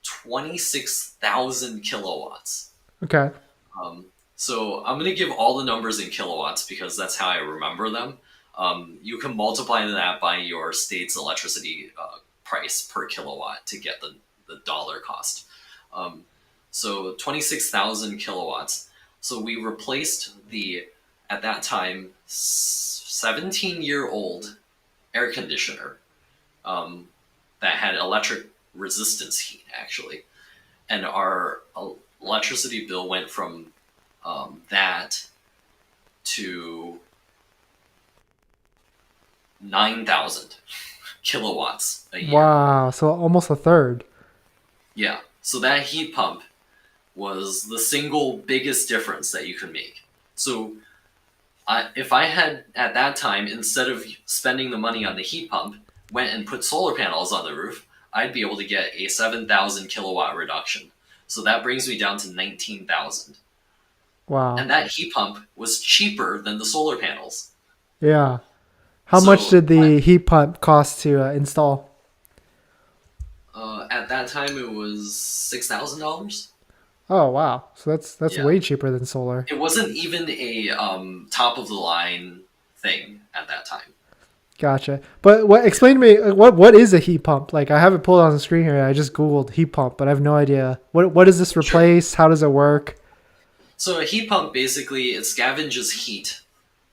26,000 kilowatts. Okay. So I'm going to give all the numbers in kilowatts because that's how I remember them. You can multiply that by your state's electricity price per kilowatt to get the dollar cost. So 26,000 kilowatts. So we replaced at that time, 17-year-old air conditioner that had electric resistance heat, actually. And our electricity bill went from that to 9,000 kilowatts a year. Wow. So almost a third. Yeah. So that heat pump was the single biggest difference that you could make. So if I had, at that time, instead of spending the money on the heat pump, went and put solar panels on the roof, I'd be able to get a 7,000 kilowatt reduction. So that brings me down to 19,000. Wow. And that heat pump was cheaper than the solar panels. Yeah. How much did the heat pump cost to install? At that time, it was $6,000. Oh, wow. So that's Yeah. way cheaper than solar. It wasn't even a top of the line thing at that time. Gotcha. But explain to me what is a heat pump? Like, I have it pulled on the screen here. I just Googled heat pump, but I have no idea. What does this replace? Sure. How does it work? So a heat pump, basically, it scavenges heat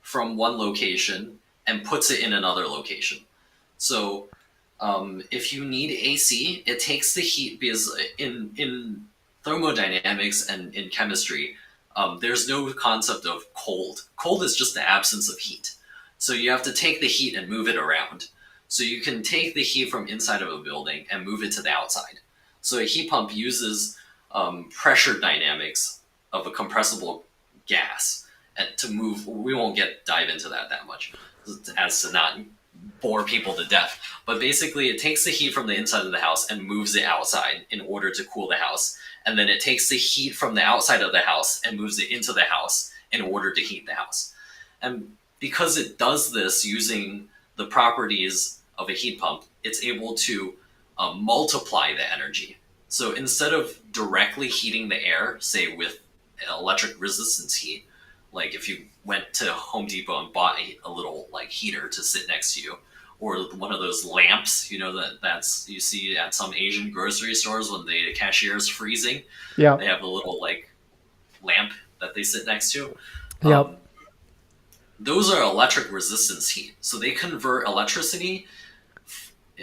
from one location and puts it in another location. So if you need AC, it takes the heat, because in thermodynamics and in chemistry, there's no concept of cold. Cold is just the absence of heat. So you have to take the heat and move it around. So you can take the heat from inside of a building and move it to the outside. So a heat pump uses pressure dynamics of a compressible gas and to move. We won't dive into that much as to not bore people to death. But basically, it takes the heat from the inside of the house and moves it outside in order to cool the house. And then it takes the heat from the outside of the house and moves it into the house in order to heat the house. And because it does this using the properties of a heat pump, it's able to multiply the energy. So instead of directly heating the air, say with electric resistance heat, like if you went to Home Depot and bought a little like heater to sit next to you, or one of those lamps, that's you see at some Asian grocery stores when the cashier is freezing. Yeah, they have a little like lamp that they sit next to. Yep. Those are electric resistance heat. So they convert electricity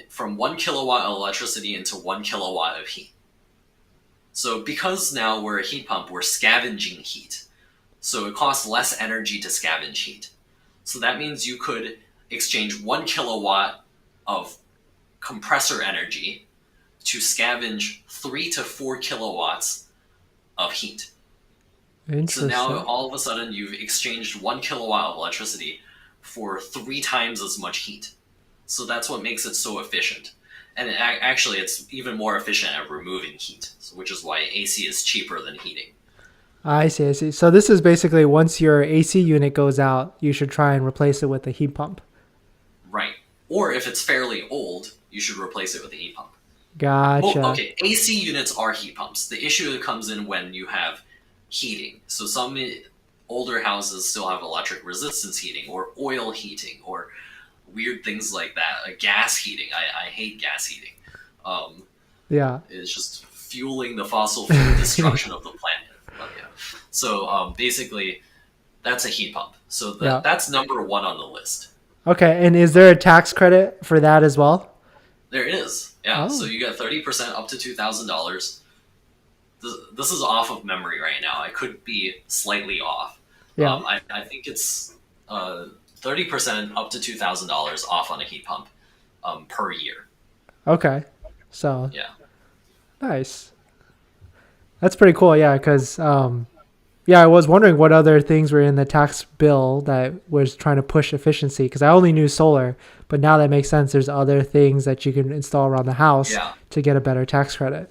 from 1 kilowatt of electricity into 1 kilowatt of heat. So because now we're a heat pump, we're scavenging heat. So it costs less energy to scavenge heat. So that means you could exchange 1 kilowatt of compressor energy to scavenge 3 to 4 kilowatts of heat. So now all of a sudden you've exchanged 1 kilowatt of electricity for 3 times as much heat. So that's what makes it so efficient. And actually it's even more efficient at removing heat, which is why AC is cheaper than heating. I see. So this is basically once your AC unit goes out, you should try and replace it with a heat pump. Right. Or if it's fairly old, you should replace it with a heat pump. Gotcha. Well, okay, AC units are heat pumps. The issue comes in when you have heating. So some older houses still have electric resistance heating or oil heating or weird things like that. Gas heating. I hate gas heating. Yeah. It's just fueling the fossil fuel destruction of the planet. But yeah. So basically, that's a heat pump. So that's number 1 on the list. Okay, and is there a tax credit for that as well? There is. Yeah. Oh. So you get 30% up to $2,000. This is off of memory right now. I could be slightly off. Yeah. I think it's 30% up to $2,000 off on a heat pump per year. Okay. So yeah, nice. That's pretty cool. Yeah, because I was wondering what other things were in the tax bill that was trying to push efficiency. Because I only knew solar, but now that makes sense. There's other things that you can install around the house to get a better tax credit.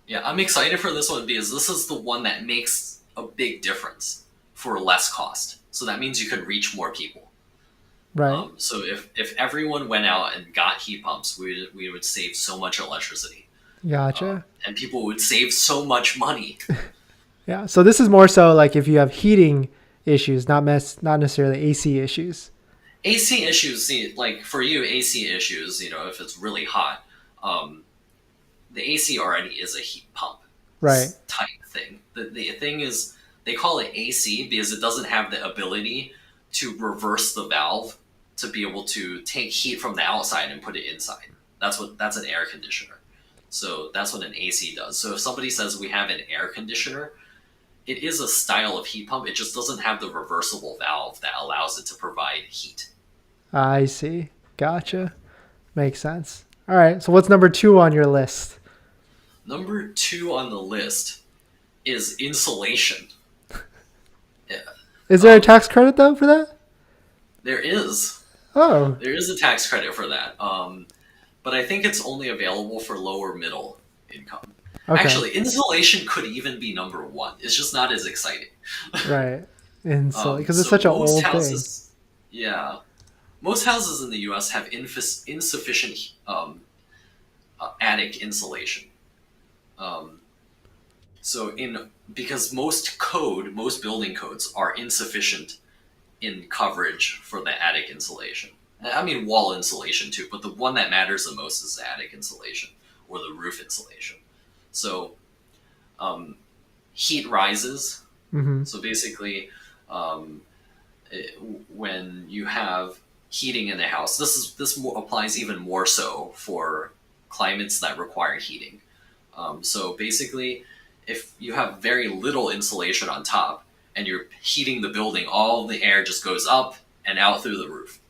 Yeah, I'm excited for this one because this is the one that makes a big difference for less cost. So that means you can reach more people. Right. So if everyone went out and got heat pumps, we would save so much electricity, Gotcha. and people would save so much money. Yeah. So this is more so like if you have heating issues, not necessarily AC issues. AC issues, see, like for you, AC issues, if it's really hot, um, the AC already is a heat pump Right. type thing. The thing is, they call it AC because it doesn't have the ability to reverse the valve to be able to take heat from the outside and put it inside. That's an air conditioner. So that's what an AC does. So if somebody says we have an air conditioner, it is a style of heat pump. It just doesn't have the reversible valve that allows it to provide heat. I see. Gotcha. Makes sense. All right. So what's number 2 on your list? Number 2 on the list is insulation. Yeah. Is there a tax credit though for that? There is. Oh, There is a tax credit for that. But I think it's only available for lower middle income. okay. Actually, insulation could even be number 1. It's just not as exciting. Right. And so because it's So such an most old thing. houses, yeah, most houses in the U.S. have insufficient attic insulation. Um, so because most building codes are insufficient in coverage for the attic insulation. I mean wall insulation too, but the one that matters the most is the attic insulation or the roof insulation. So um, heat rises. Mm-hmm. So basically, when you have heating in the house, this applies even more so for climates that require heating. So basically, if you have very little insulation on top and you're heating the building, all the air just goes up and out through the roof.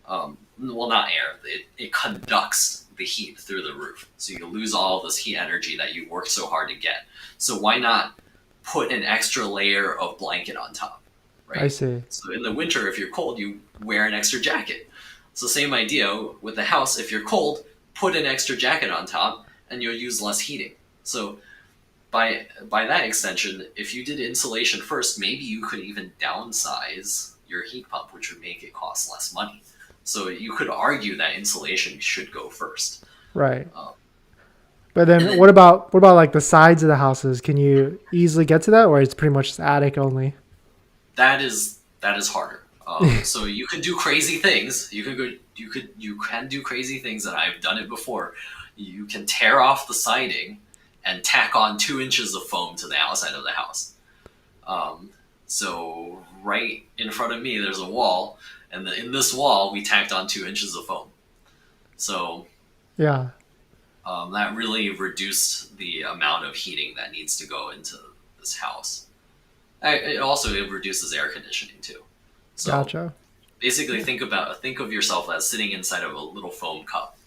Well, not air, it conducts the heat through the roof. So you lose all this heat energy that you worked so hard to get. So why not put an extra layer of blanket on top, I right? see. So in the winter, if you're cold, you wear an extra jacket. So same idea with the house. If you're cold, put an extra jacket on top and you'll use less heating. So by that extension, if you did insulation first, maybe you could even downsize your heat pump, which would make it cost less money. So you could argue that insulation should go first. Right. Um, But then what about like the sides of the houses? Can you easily get to that, or it's pretty much just attic only? that is harder. So you could do crazy things. You can do crazy things, and I've done it before. You can tear off the siding and tack on 2 inches of foam to the outside of the house. So right in front of me, there's a wall, and in this wall, we tacked on 2 inches of foam. So Yeah. that really reduced the amount of heating that needs to go into this house. It reduces air conditioning too. So Gotcha. basically, think of yourself as sitting inside of a little foam cup.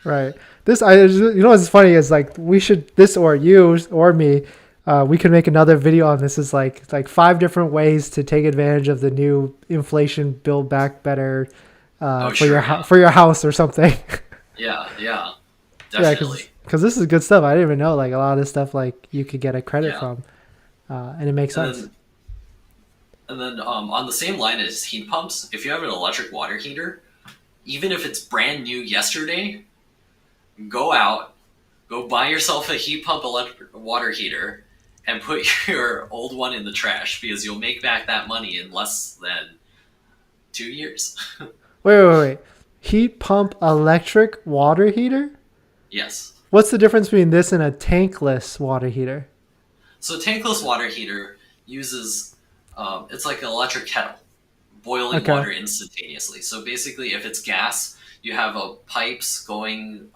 Right. What's funny is like this or you or me, we could make another video on this. Is like 5 different ways to take advantage of the new inflation Build Back Better for Sure, your yeah. for your house or something. Yeah, Yeah, definitely. because this is good stuff. I didn't even know like a lot of this stuff like you could get a credit Yeah, from, and it makes and sense. then on the same line as heat pumps, if you have an electric water heater, even if it's brand new yesterday, go out, go buy yourself a heat pump electric water heater, and put your old one in the trash because you'll make back that money in less than 2 years. Wait. Heat pump electric water heater? Yes. What's the difference between this and a tankless water heater? So tankless water heater uses it's like an electric kettle, boiling Okay. water instantaneously. So basically, if it's gas, you have pipes going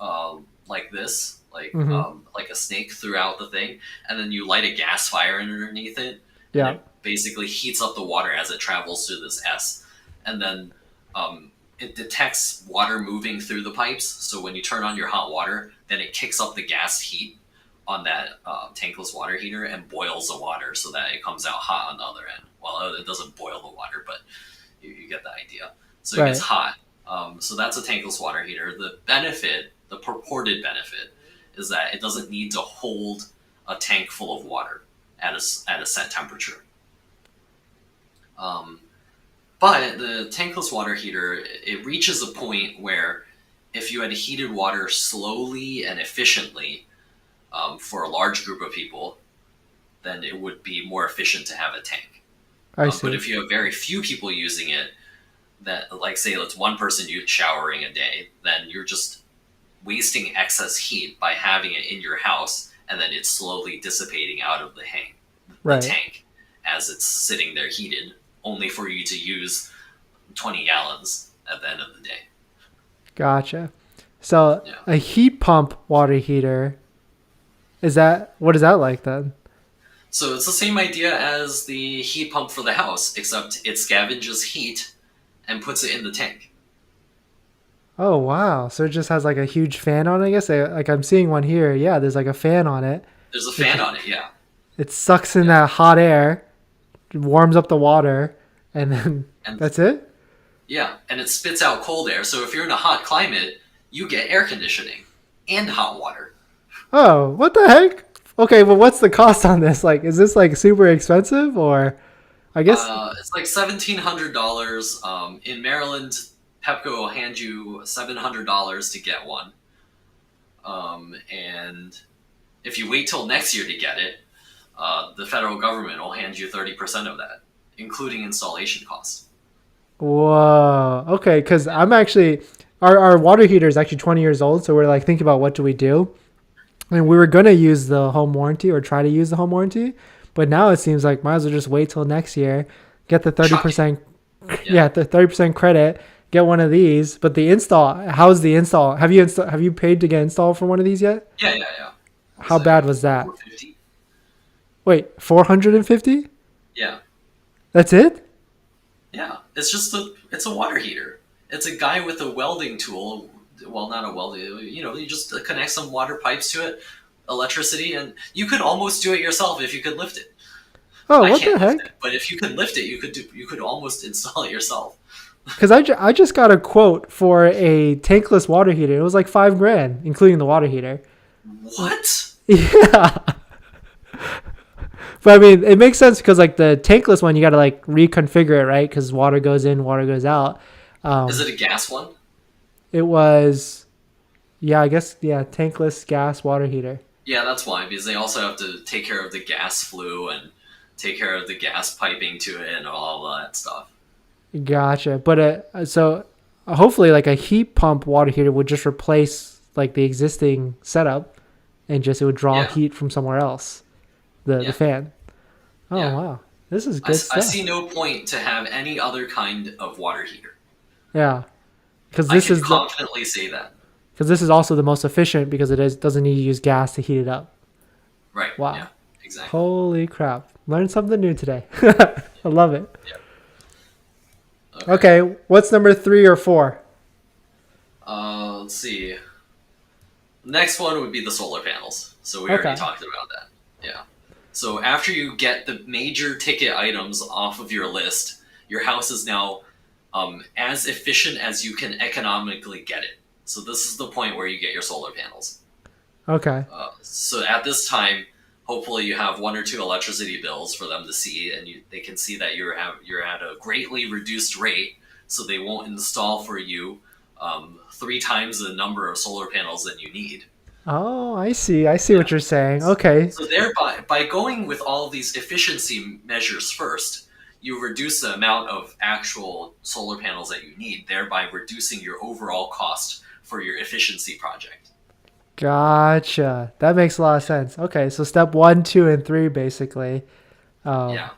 like this, Mm-hmm. like a snake throughout the thing, and then you light a gas fire underneath it, and Yeah. it basically heats up the water as it travels through this S, and then it detects water moving through the pipes. So when you turn on your hot water, then it kicks up the gas heat on that tankless water heater and boils the water so that it comes out hot on the other end. Well, it doesn't boil the water, but you get the idea. So it gets Right. hot. So that's a tankless water heater. The purported benefit, is that it doesn't need to hold a tank full of water at a set temperature. But the tankless water heater, it reaches a point where if you had heated water slowly and efficiently for a large group of people, then it would be more efficient to have a tank. I But see. if you have very few people using it, that like say it's one person you showering a day, then you're just wasting excess heat by having it in your house, and then it's slowly dissipating out of the Right. tank as it's sitting there heated, only for you to use 20 gallons at the end of the day. Gotcha. So Yeah. a heat pump water heater, is that what is that like then? So it's the same idea as the heat pump for the house, except it scavenges heat and puts it in the tank. Oh wow. So it just has like a huge fan on it, I guess. Like I'm seeing one here. Yeah, there's like a fan on it. There's a It fan just on it, yeah. it sucks in Yeah. that hot air, warms up the water, and then And that's it? yeah, and it spits out cold air. So if you're in a hot climate, you get air conditioning and hot water. Oh, what the heck? Okay, well what's the cost on this? Like is this like super expensive or I guess It's like $1,700. In Maryland, Pepco will hand you $700 to get one. And if you wait till next year to get it, the federal government will hand you 30% of that, including installation costs. whoa. Okay, because Yeah. I'm actually our water heater is actually 20 years old, so we're like thinking about what do we do? And we were gonna use the home warranty or try to use the home warranty, but now it seems like might as well just wait till next year, get the thirty Chuck it. percent, Yeah. yeah, the 30% credit, get one of these. But the install, how's the install? Have you paid to get installed for one of these yet? Yeah, yeah, yeah. What was How it? bad was that? 450? Wait, 450? Yeah. That's it? Yeah. It's a water heater. It's a guy with a welding tool. Well, not a welding, you just connect some water pipes to it, electricity, and you could almost do it yourself if you could lift it. Oh, I what the can't lift heck? it, but if you could lift it, you could almost install it yourself. Because I just got a quote for a tankless water heater. It was like 5 grand, including the water heater. What? Yeah. But I mean, it makes sense because like the tankless one, you got to like reconfigure it, right? Because water goes in, water goes out. Is Um, it a gas one? it was, yeah, I guess, yeah, tankless gas water heater. Yeah, that's why, because they also have to take care of the gas flue and take care of the gas piping to it and all that stuff. Gotcha. But so hopefully, like a heat pump water heater would just replace like the existing setup, and just it would draw Yeah, heat from somewhere else. The yeah, fan. Oh yeah. wow, this is good I stuff. see no point to have any other kind of water heater. Yeah, because I this can is the confidently say that. because this is also the most efficient because doesn't need to use gas to heat it up. Right, yeah, Wow. exactly. Holy crap. Learned something new today. I love it. Yeah. Okay. Okay, what's number 3 or 4? Let's see. Next one would be the solar panels. So we already Okay. talked about that. Yeah. So after you get the major ticket items off of your list, your house is now as efficient as you can economically get it. So this is the point where you get your solar panels. Okay. So at this time, hopefully you have 1 or 2 electricity bills for them to see, and they can see that you're at a greatly reduced rate, so they won't install for you 3 times the number of solar panels that you need. Oh, I see. I see Yeah. what you're saying. Okay. So thereby, by going with all of these efficiency measures first, you reduce the amount of actual solar panels that you need, thereby reducing your overall cost for your efficiency project. Gotcha. That makes a lot of sense. Okay, so step 1, 2, and 3 basically. Yeah.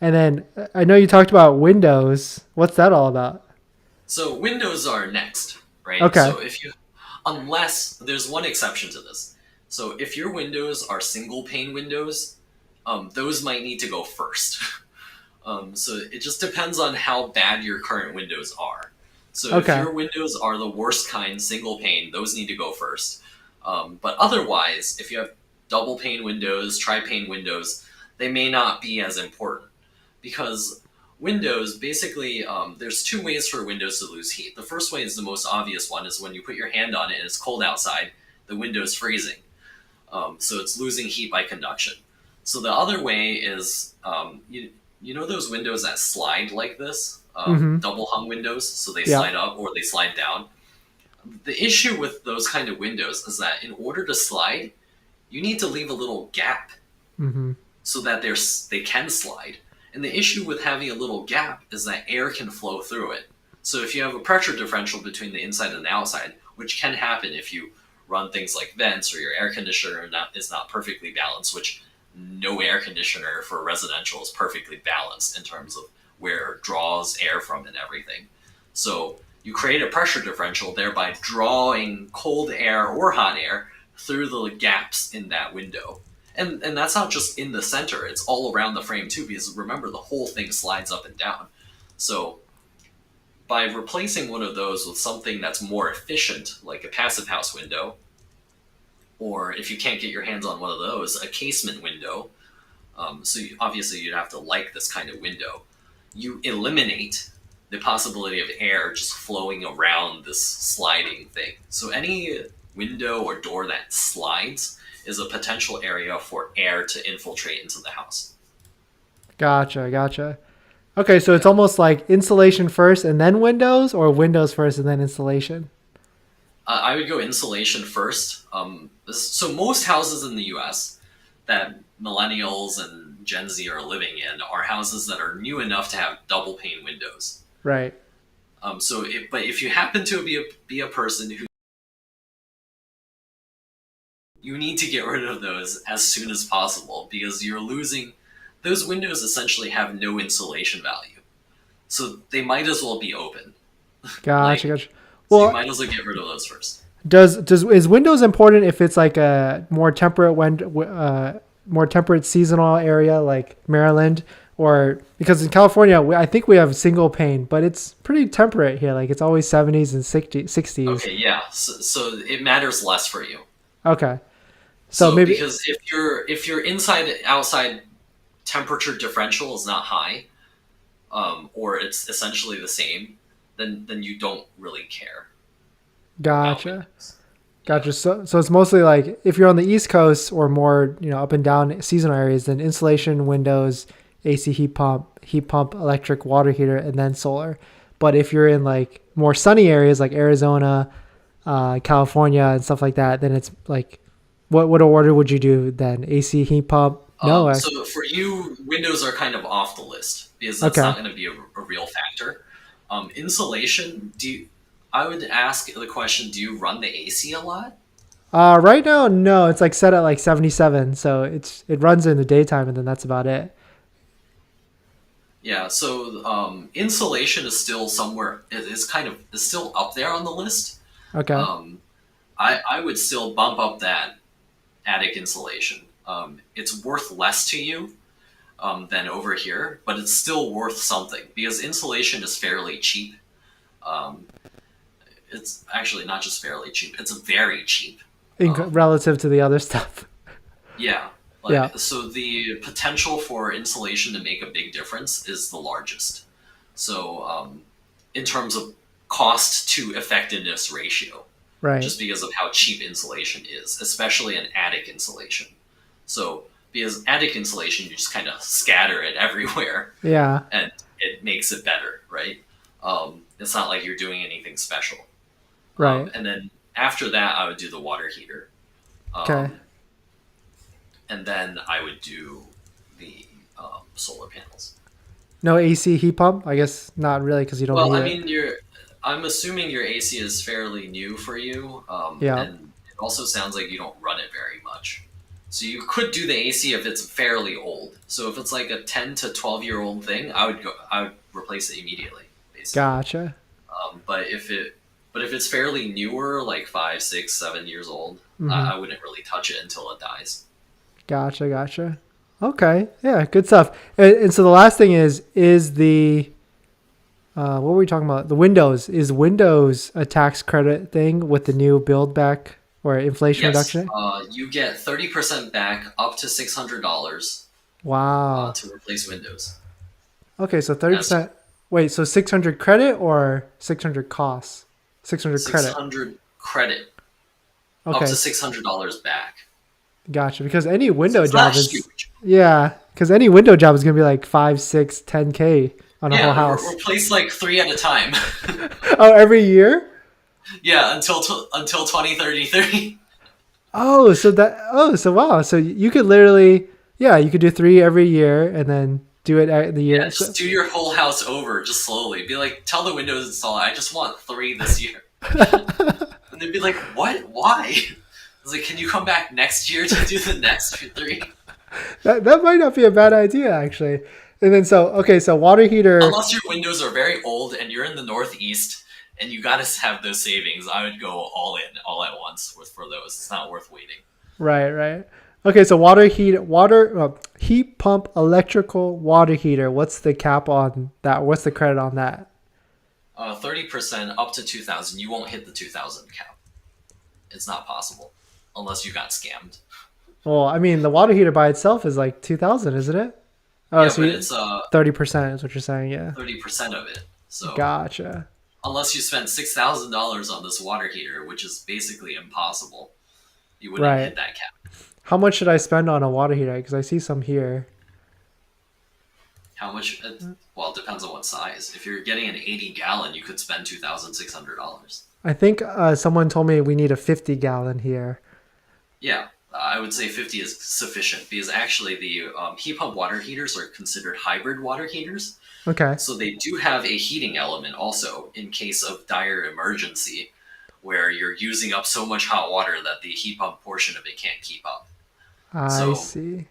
And then I know you talked about Windows. What's that all about? So Windows are next, right? Okay. So unless there's one exception to this. So if your windows are single pane windows, those might need to go first. So it just depends on how bad your current windows are. So if Okay. your windows are the worst kind, single pane, those need to go first. But otherwise, if you have double pane windows, tri-pane windows, they may not be as important because Windows basically there's 2 ways for Windows to lose heat. The first way is the most obvious one is when you put your hand on it and it's cold outside, the window's freezing, so it's losing heat by conduction. So the other way is you know those windows that slide like this, Mm-hmm. double hung windows, so they Yeah. slide up or they slide down. The issue with those kind of windows is that in order to slide, you need to leave a little gap Mm-hmm. so that they can slide. And the issue with having a little gap is that air can flow through it. So if you have a pressure differential between the inside and the outside, which can happen if you run things like vents or your air conditioner is not perfectly balanced, which no air conditioner for residential is perfectly balanced in terms of where it draws air from and everything. So you create a pressure differential, thereby drawing cold air or hot air through the gaps in that window. And that's not just in the center, it's all around the frame too, because remember, the whole thing slides up and down. So by replacing one of those with something that's more efficient, like a passive house window, or if you can't get your hands on one of those, a casement window, obviously you'd have to like this kind of window, you eliminate the possibility of air just flowing around this sliding thing. So any window or door that slides is a potential area for air to infiltrate into the house. Gotcha. Gotcha. Okay, so it's almost like insulation first and then windows, or windows first and then insulation. I would go insulation first. So most houses in the U.S. that millennials and Gen Z are living in are houses that are new enough to have double pane windows. Right. But if you happen to be a person who, you need to get rid of those as soon as possible, because you're losing, those windows essentially have no insulation value. So they might as well be open. Gotcha. Like, Gotcha. so you Well, might as well get rid of those first. does is windows important if it's like a more temperate seasonal area like Maryland, or because in California I think we have single pane, but it's pretty temperate here. Like it's always 70s and 60s. Okay, yeah. So it matters less for you. Okay. So So maybe because if your inside outside temperature differential is not high, or it's essentially the same, then you don't really care about gotcha. windows. Yeah. Gotcha. So it's mostly like if you're on the East Coast or more, up and down seasonal areas, then insulation, windows, AC heat pump, electric water heater, and then solar. But if you're in like more sunny areas like Arizona, California, and stuff like that, then it's like, what order would you do then? AC heat pump? No, So for you, windows are kind of off the list because that's okay. not going to be a real factor. Insulation, I would ask the question: do you run the AC a lot? Right now, no, it's like set at like 77, so it runs in the daytime, and then that's about it. Yeah. So insulation is still somewhere. Is still up there on the list. Okay, Um, I would still bump up that attic insulation. It's worth less to you than over here, but it's still worth something because insulation is fairly cheap. Um, it's actually not just fairly cheap; it's very cheap. relative to the other stuff. Yeah, Yeah. so the potential for insulation to make a big difference is the largest. So in terms of cost to effectiveness ratio, Right. just because of how cheap insulation is, especially an attic insulation. So, because attic insulation, you just kind of scatter it everywhere Yeah. and it makes it better, right? It's not like you're doing anything special. Right. And then after that, I would do the water heater. Okay. Um, and then I would do the solar panels. No AC heat pump? I guess not really because you don't Well, need I it. mean, I'm assuming your AC is fairly new for you, Yeah. and it also sounds like you don't run it very much. So you could do the AC if it's fairly old. So if it's like a 10 to 12-year-old thing, I would replace it immediately, basically. Gotcha. But if it's fairly newer, like 5, 6, 7 years old, Hmm. I wouldn't really touch it until it dies. Gotcha. Gotcha. Okay. Yeah. Good stuff. And so the last thing is the what were we talking about? The Windows. Is Windows a tax credit thing with the new build back or inflation Yes, reduction? you get 30% back up to $600 Wow. to replace Windows. Okay. So As 30%. Wait. So 600 credit or 600 costs? 600 credit. 600 credit up Okay. to $600 back. Gotcha. Because any So window it's not job is huge. yeah. Because any window job is gonna be like 5, 6, 10K on a whole Yeah, house. replace like 3 at a time. Oh, every year? Yeah, until 2030. So wow. So you could literally, yeah, you could do 3 every year and then do it at the Yeah, year. So, just do your whole house over, just slowly. Be like, tell the Windows installer, I just want 3 this year. And they'd be like, what? Why? I was like, can you come back next year to do the next 3? that might not be a bad idea actually. And then so water heater. Unless your windows are very old and you're in the Northeast and you gotta have those savings, I would go all in, all at once for those. It's not worth waiting. Right. Okay, so heat pump electrical water heater. What's the cap on that? What's the credit on that? 30% up to 2,000. You won't hit the 2,000 cap. It's not possible unless you got scammed. Well, I mean, the water heater by itself is like 2,000, isn't it? Oh, Yeah, so but it's 30% is what you're saying, yeah. 30% of it. So Gotcha. unless you spent $6,000 on this water heater, which is basically impossible, you wouldn't Right. hit that cap. How much should I spend on a water heater? Because I see some here. How much? Well, it depends on what size. If you're getting an 80-gallon, you could spend $2,600. I think someone told me we need a 50-gallon here. Yeah, I would say 50 is sufficient because actually the heat pump water heaters are considered hybrid water heaters. Okay. So they do have a heating element also in case of dire emergency where you're using up so much hot water that the heat pump portion of it can't keep up. I see.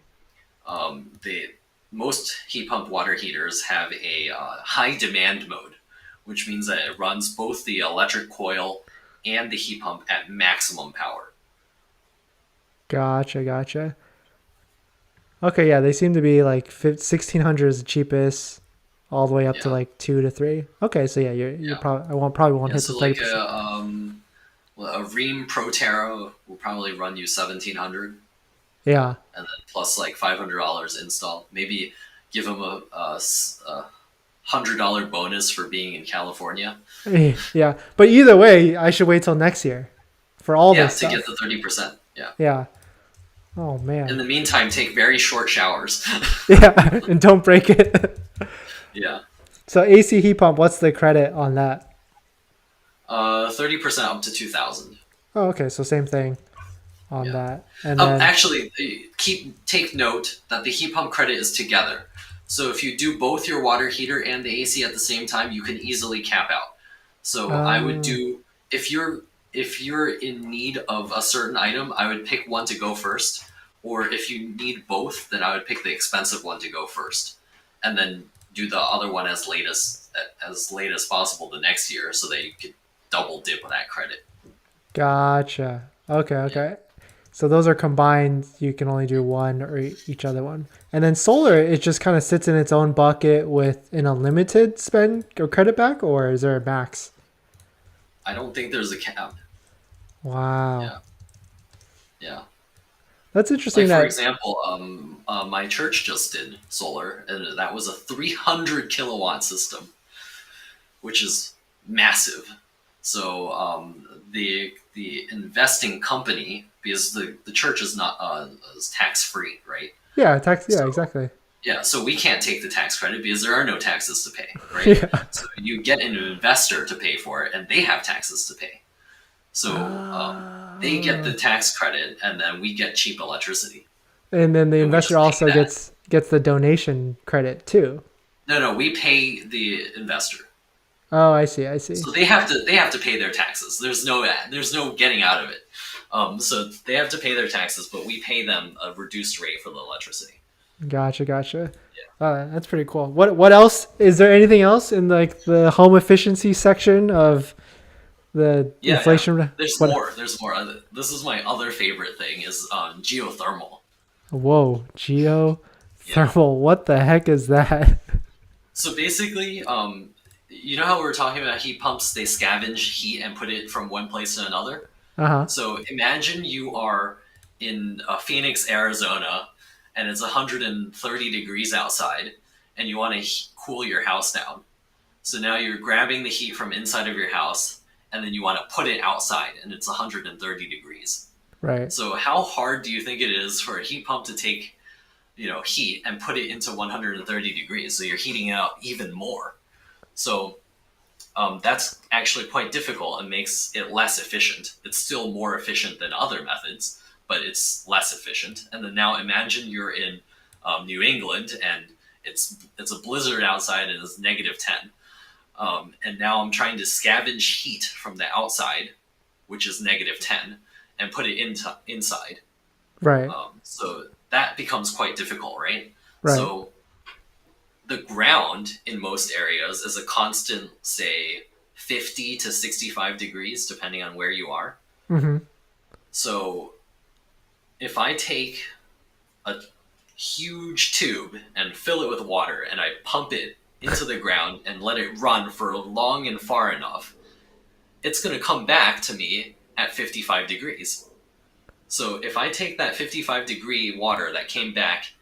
Most heat pump water heaters have a high demand mode, which means that it runs both the electric coil and the heat pump at maximum power. Gotcha. Okay, yeah, they seem to be like 1,600 is the cheapest, all the way up to Yeah. like 2 to 3. Okay, so yeah, you're Yeah. probably won't Yeah, hit so the like 30%. a Ream Pro Terra will probably run you 1,700, Yeah. and then plus like $500 install. Maybe give them a $100 bonus for being in California. Yeah, but either way, I should wait till next year for all Yeah, this to stuff. get the 30%. Yeah. Yeah. Oh In man. the meantime, take very short showers. Yeah, and don't break it. Yeah. So AC heat pump, what's the credit on that? 30% up to 2,000. Oh, okay, so same thing on Yeah. that. And then Actually, take note that the heat pump credit is together. So if you do both your water heater and the AC at the same time, you can easily cap out. So I would do if you're in need of a certain item, I would pick one to go first. Or if you need both, then I would pick the expensive one to go first, and then do the other one as late as possible the next year, so that you could double dip that credit. gotcha. Okay. So those are combined. You can only do one or each other one. And then solar, it just kind of sits in its own bucket with an unlimited spend or credit back, or is there a max? I don't think there's a cap. Wow. Yeah. Yeah. That's interesting Like for that example, my church just did solar, and that was a 300 kilowatt system, which is massive. So the investing company, because the church is not is tax free, right? yeah, So exactly. yeah, so we can't take the tax credit because there are no taxes to pay, right? Yeah. So you get an investor to pay for it, and they have taxes to pay. So they get the tax credit, and then we get cheap electricity. And then the And we investor just pay also that. gets the donation credit too. No, we pay the investor. Oh, I see. So they have to pay their taxes. There's no getting out of it. So they have to pay their taxes, but we pay them a reduced rate for the electricity. Gotcha. That's pretty cool. What else? Is there anything else in like the home efficiency section of the Yeah, inflation? yeah. There's What? more. There's more. This is my other favorite thing is geothermal. Whoa, geothermal. Yeah. What the heck is that? So basically, you know how we were talking about heat pumps? They scavenge heat and put it from one place to another. Uh-huh. So imagine you are in Phoenix, Arizona, and it's 130 degrees outside, and you want to cool your house down. So now you're grabbing the heat from inside of your house, and then you want to put it outside, and it's 130 degrees. Right. So how hard do you think it is for a heat pump to take heat and put it into 130 degrees. So you're heating it out even more. So that's actually quite difficult and makes it less efficient. It's still more efficient than other methods, but it's less efficient. And then now imagine you're in New England and it's a blizzard outside and it's -10. And now I'm trying to scavenge heat from the outside, which is -10, and put it inside. Right. So that becomes quite difficult, right? Right. So the ground in most areas is a constant, say, 50 to 65 degrees, depending on where you are. Mm-hmm. So if I take a huge tube and fill it with water and I pump it into the ground and let it run for long and far enough, it's going to come back to me at 55 degrees. So if I take that 55-degree water that came back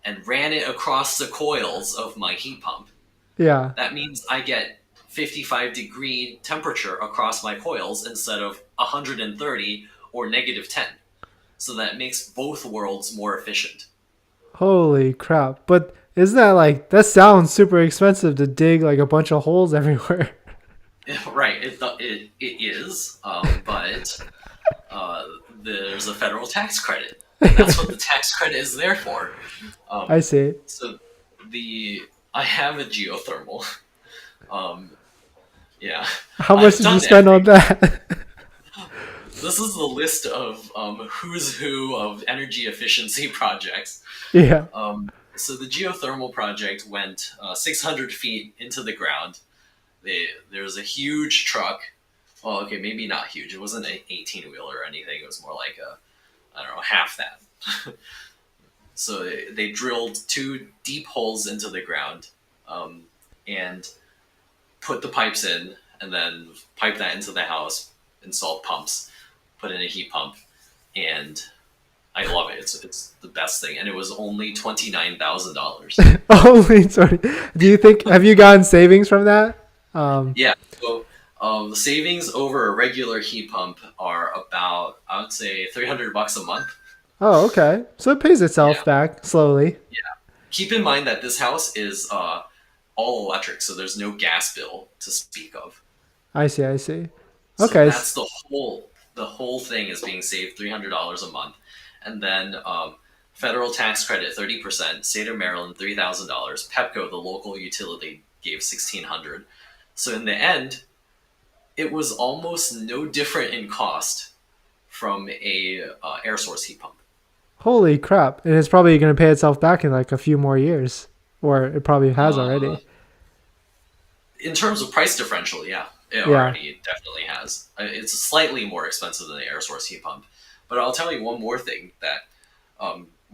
and ran it across the coils of my heat pump, Yeah. that means I get 55-degree temperature across my coils instead of 130 or -10. So that makes both worlds more efficient. Holy crap. But isn't that like, that sounds super expensive to dig like a bunch of holes everywhere. Right, it is, but there's a federal tax credit. And that's what the tax credit is there for. I Um, see. so I have a geothermal. Um, yeah, How much I've did you done spend on every. that? This is the list of who's who of energy efficiency projects. Yeah. So the geothermal project went 600 feet into the ground. There was a huge truck. Well, okay, maybe not huge. It wasn't an 18-wheeler or anything. It was more like I don't know, half that. So they drilled two deep holes into the ground, and put the pipes in, and then pipe that into the house, installed pumps, put in a heat pump, and I love it. It's the best thing, and it was only $29,000. Only 20. Do you think, have you gotten savings from that? Yeah. So the savings over a regular heat pump are about, I would say, $300 a month. Oh, okay. So it pays itself Yeah. back slowly. Yeah. Keep in mind that this house is all electric, so there's no gas bill to speak of. I see. I see. So Okay. that's the whole thing is being saved $300 a month, and then federal tax credit 30%, state of Maryland $3,000, Pepco the local utility gave 1,600. So in the end, it was almost no different in cost from a air source heat pump. Holy crap. And it's probably going to pay itself back in like a few more years. Or it probably has Uh, already. in terms of price differential, yeah, it Yeah. already definitely has. It's slightly more expensive than the air source heat pump, but I'll tell you one more thing that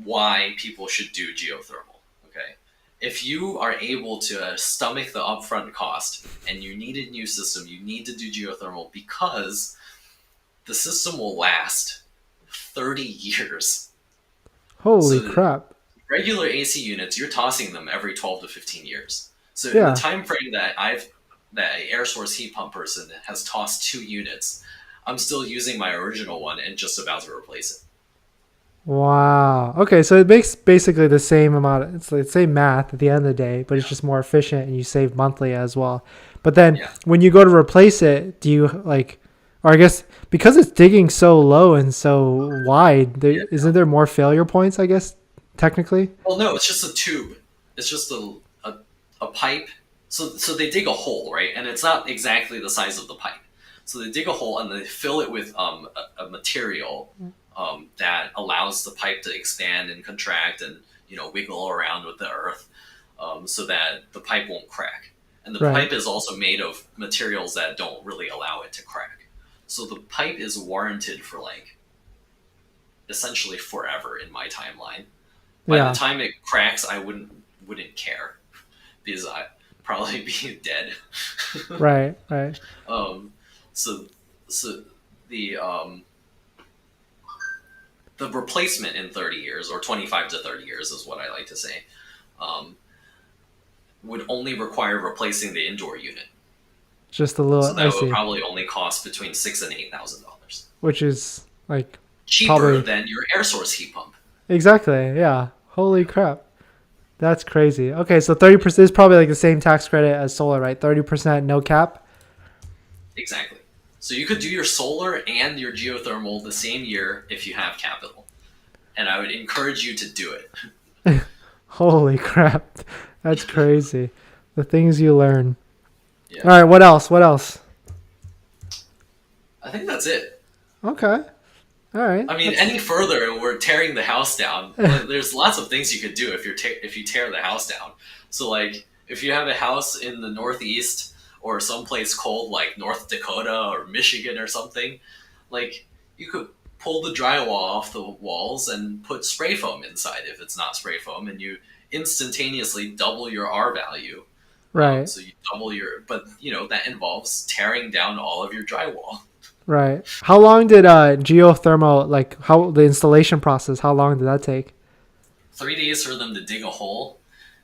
why people should do geothermal. Okay, if you are able to stomach the upfront cost and you need a new system, you need to do geothermal because the system will last 30 years. Holy So crap. regular AC units, you're tossing them every 12 to 15 years. So in the Yeah. time frame that an air source heat pump person has tossed 2 units, I'm still using my original one and just about to replace it. Wow. Okay, so it makes basically the same amount. It's the same math at the end of the day, but it's Yeah, just more efficient and you save monthly as well. But then yeah, when you go to replace it, do you like, or I guess because it's digging so low and so wide, yeah. isn't there more failure points, I guess, technically? Well, no, it's just a tube. It's just a pipe. So they dig a hole, right? And it's not exactly the size of the pipe. So they dig a hole and they fill it with a material that allows the pipe to expand and contract and wiggle around with the earth, so that the pipe won't crack. And the Right. pipe is also made of materials that don't really allow it to crack. So the pipe is warranted for like essentially forever in my timeline. By the Yeah. time it cracks, I wouldn't care because I'd probably be dead. Right. Right. um, so so the um, the replacement in 30 years or 25 to 30 years is what I like to say, um, would only require replacing the indoor unit. Just a So little, I that would see. probably only cost between $6,000 and $8,000, Which is cheaper probably than your air source heat pump. exactly. Yeah. Holy crap. That's crazy. Okay, so 30% is probably like the same tax credit as solar, right? 30% no cap. Exactly. So you could do your solar and your geothermal the same year if you have capital. And I would encourage you to do it. Holy crap. That's crazy. The things you learn. Yeah. All right, what else? What else? I think that's it. Okay. All right. I mean, any further, and we're tearing the house down. There's lots of things you could do if you tear the house down. So, like, if you have a house in the Northeast or someplace cold like North Dakota or Michigan or something, like, you could pull the drywall off the walls and put spray foam inside if it's not spray foam, and you instantaneously double your R value. Right. So you double your, but that involves tearing down all of your drywall. Right. How long did geothermal, like how the installation process, how long did that take? 3 days for them to dig a hole,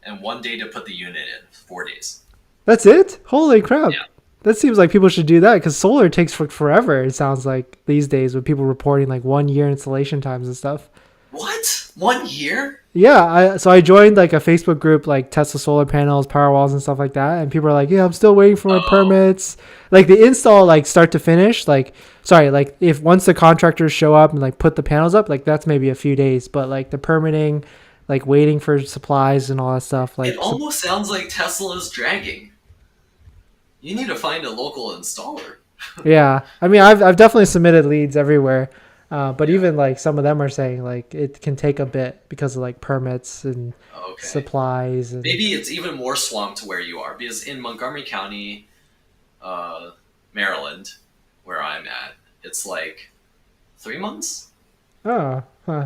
and 1 day to put the unit in. 4 days. That's it? Holy crap. Yeah. That seems like people should do that because solar takes forever, it sounds like, these days with people reporting like 1 year installation times and stuff. What? 1 year? Yeah, so I joined like a Facebook group like Tesla solar panels, power walls and stuff like that, and people are like, yeah, I'm still waiting for my permits. Like the install, like start to finish, like if once the contractors show up and like put the panels up, like that's maybe a few days, but like the permitting, like waiting for supplies and all that stuff, like It almost sounds like Tesla is dragging. You need to find a local installer. yeah. I mean, I've definitely submitted leads everywhere. But even like some of them are saying like it can take a bit because of like permits and supplies. And maybe it's even more swamped where you are, because in Montgomery County, Maryland, where I'm at, it's like 3 months. Oh,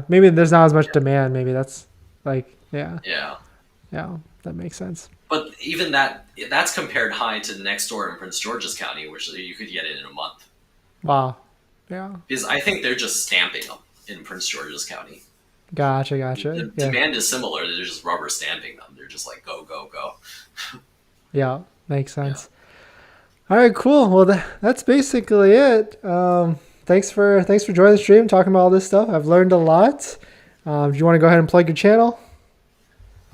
maybe there's not as much demand. Maybe that's like, yeah, that makes sense. But even that's compared high to next door in Prince George's County, which you could get it in a month. Wow. Yeah. Because I think they're just stamping them in Prince George's County. Gotcha. The demand is similar. They're just rubber stamping them. They're just like, go, go, go. Yeah, makes sense. Yeah. All right, cool. Well, that's basically it. Thanks for joining the stream, talking about all this stuff. I've learned a lot. Do you want to go ahead and plug your channel?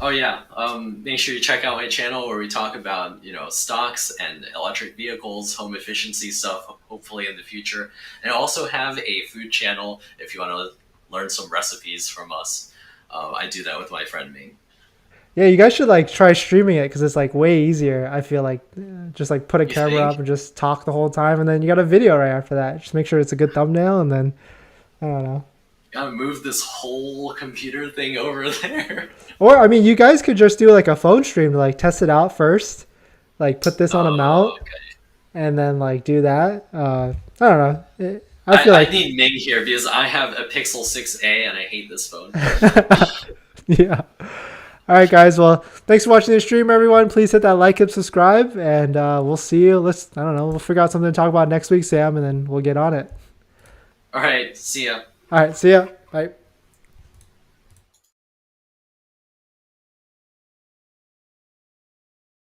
Oh yeah, make sure you check out my channel where we talk about stocks and electric vehicles, home efficiency stuff, hopefully in the future, and I also have a food channel if you want to learn some recipes from us. I do that with my friend Ming. Yeah, you guys should like try streaming it because it's like way easier. I feel like just like put a camera up and just talk the whole time, and then you got a video right after that. Just make sure it's a good thumbnail, and then I don't know. Gotta move this whole computer thing over there. Or I mean, you guys could just do like a phone stream to like test it out first, like put this on a mount, and then like do that. I don't know. I need Ming here because I have a Pixel 6a and I hate this phone. Yeah. All right, guys. Well, thanks for watching the stream, everyone. Please hit that like and subscribe, and we'll see you. I don't know. We'll figure out something to talk about next week, Sam, and then we'll get on it. All right. See ya. All right. See ya. Bye.